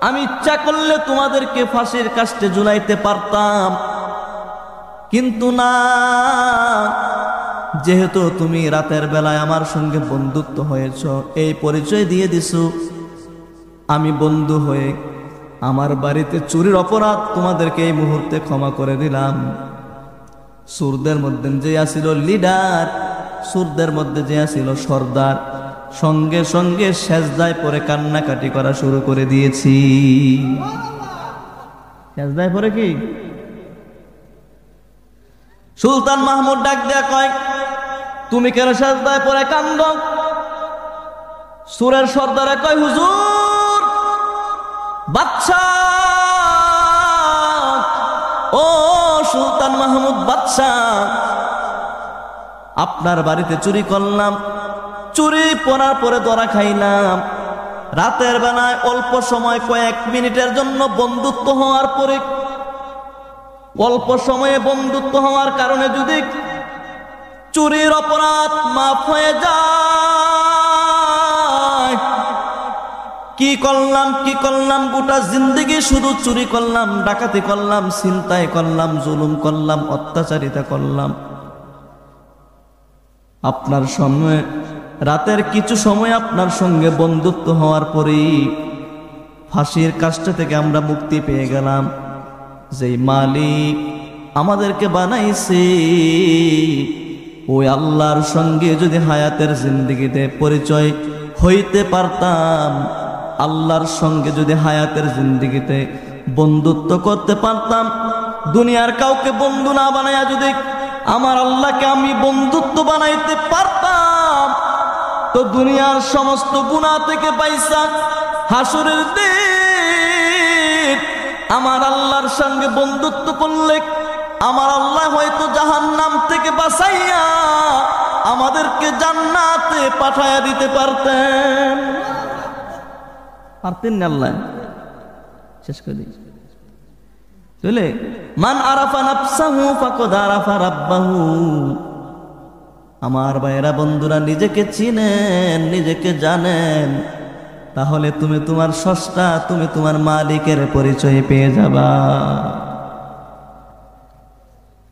আমি ইচ্ছা করলে তোমাদেরকে ফাঁসির কাস্টে ঝুলাইতে পারতাম, কিন্তু না, যেহেতু তুমি রাতের বেলায় আমার সঙ্গে বন্ধুত্ব হয়েছ, এই পরিচয় দিয়ে দিছো, আমি বন্ধু হয়ে আমার বাড়িতে চুরির অপরাধ তোমাদেরকে এই মুহূর্তে ক্ষমা করে দিলাম। সুরদের মধ্যে যে আসিল লিডার, সুরদের মধ্যে যে আসিল সর্দার, সঙ্গে সঙ্গে সেজদায় পরে কান্নাকাটি করা শুরু করে দিয়েছি। সেজদায় পরে কি সুলতান মাহমুদ ডাক দেয়া কয়, তুমি কেন সেজদায় পরে কান্দ? সুরের সর্দারে কয়, হুজুর বাদশাহ, ও সুলতান মাহমুদ বাদশাহ, আপনার বাড়িতে চুরি করলাম, চুরি করার পরে ধরা খাইলাম। রাতের বেলায় অল্প সময় কয়েক মিনিটের জন্য বন্ধুত্ব হওয়ার পরে, অল্প সময়ে বন্ধুত্ব হওয়ার কারণে যদি চুরির অপরাধ মাফ হয়ে যায়, কি করলাম গোটা জিন্দেগি শুধু চুরি করলাম, ডাকাতি করলাম, ছিনতাই করলাম, জুলুম করলাম, অত্যাচারিতা করলাম। আপনার সময় রাতের কিছু সময় আপনার সঙ্গে বন্ধুত্ব হওয়ার পরেই ফাঁসির কাষ্ট থেকে আমরা মুক্তি পেয়ে গেলাম। যেই মালিক আমাদেরকে বানাইছে ওই আল্লাহর সঙ্গে যদি হায়াতের জিন্দেগিতে পরিচয় হইতে পারতাম, আল্লাহর সঙ্গে যদি হায়াতের জিন্দেগিতে বন্ধুত্ব করতে পারতাম, দুনিয়ার কাউকে বন্ধু না বানাইয়া যদি আমার আল্লাহকে আমি বন্ধুত্ব বানাইতে পারতাম, তো দুনিয়ার সমস্ত গুনাহ থেকে পাইসা হাসরের দিন আমার আল্লাহর সঙ্গে বন্ধুত্ব করলে আমার আল্লাহ হয়তো জাহান্নাম থেকে বাঁচাইয়া আমাদেরকে জান্নাতে পাঠাইয়া দিতে পারতেন। পারতেন না? আল্লাহ শেষ করে দিই চলে, মান আরাফা নাফসাহু ফাকাদ আরাফা রাব্বাহু। আমার ভাইয়েরা বন্ধুরা, নিজেকে চিনেন, নিজেকে জানেন, তাহলে তুমি তোমার স্রষ্টা, তুমি তোমার মালিকের পরিচয় পেয়ে যাবা।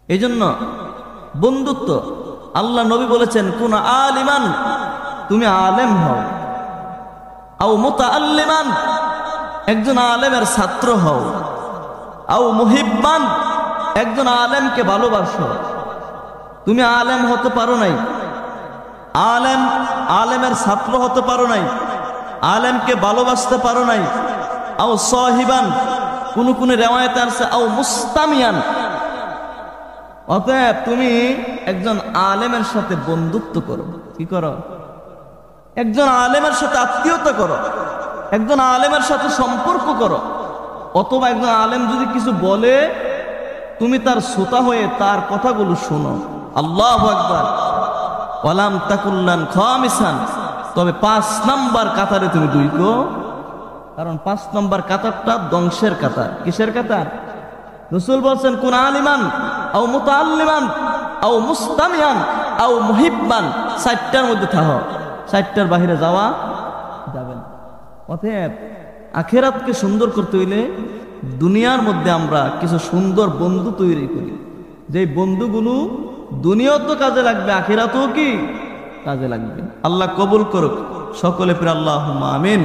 এই জন্য বন্ধুত্ব, আল্লাহ নবী বলেছেন, কোন আলিমান, তুমি আলেম হও, আও মুতাআল্লিমান, একজন আলেমের ছাত্র হও, আও মুহিব্বান, একজন আলেমকে ভালোবাসো। তুমি আলেম হতে পারো নাই, আলেমের ছাত্র হতে পারো নাই, আলেমকে ভালোবাসতে পারো নাই, আও সাহিবান, কোন রেওয়ায়েতে আছে আও মুস্তামিয়ান, অতএব তুমি একজন আলেমের সাথে বন্ধুত্ব করো। কি করো? একজন আলেমের সাথে আত্মীয়তা করো, একজন আলেমের সাথে সম্পর্ক করো। অথবা একজন আলেম যদি কিছু বলে, তুমি তার শ্রোতা হয়ে তার কথাগুলো শোনো। আল্লাহু আকবার। ওয়ালাম তাকুল্লান খামিসান, তবে 5 নাম্বার কাতারে তুমি ঢুকো, কারণ 5 নাম্বার কাতারটা ধ্বংসের কাতার। কিসের কাতার? রাসূল বলেন, কোন আলিমান আও মুতাআল্লিমান আও মুস্তামিয়ান আও মুহিব্বান, 4টার মধ্যে থাকো, 4টার বাইরে যাওয়া যাবে না। অতএব আখিরাতকে সুন্দর করতে হইলে দুনিয়ার মধ্যে আমরা কিছু সুন্দর বন্ধু তৈরি করি, যে বন্ধুগুলো দুনিয়াতেও কাজে লাগবে, আখিরাতেও কি কাজে লাগবে। আল্লাহ কবুল করুক সকলে, ফির আল্লাহুম্মা আমিন।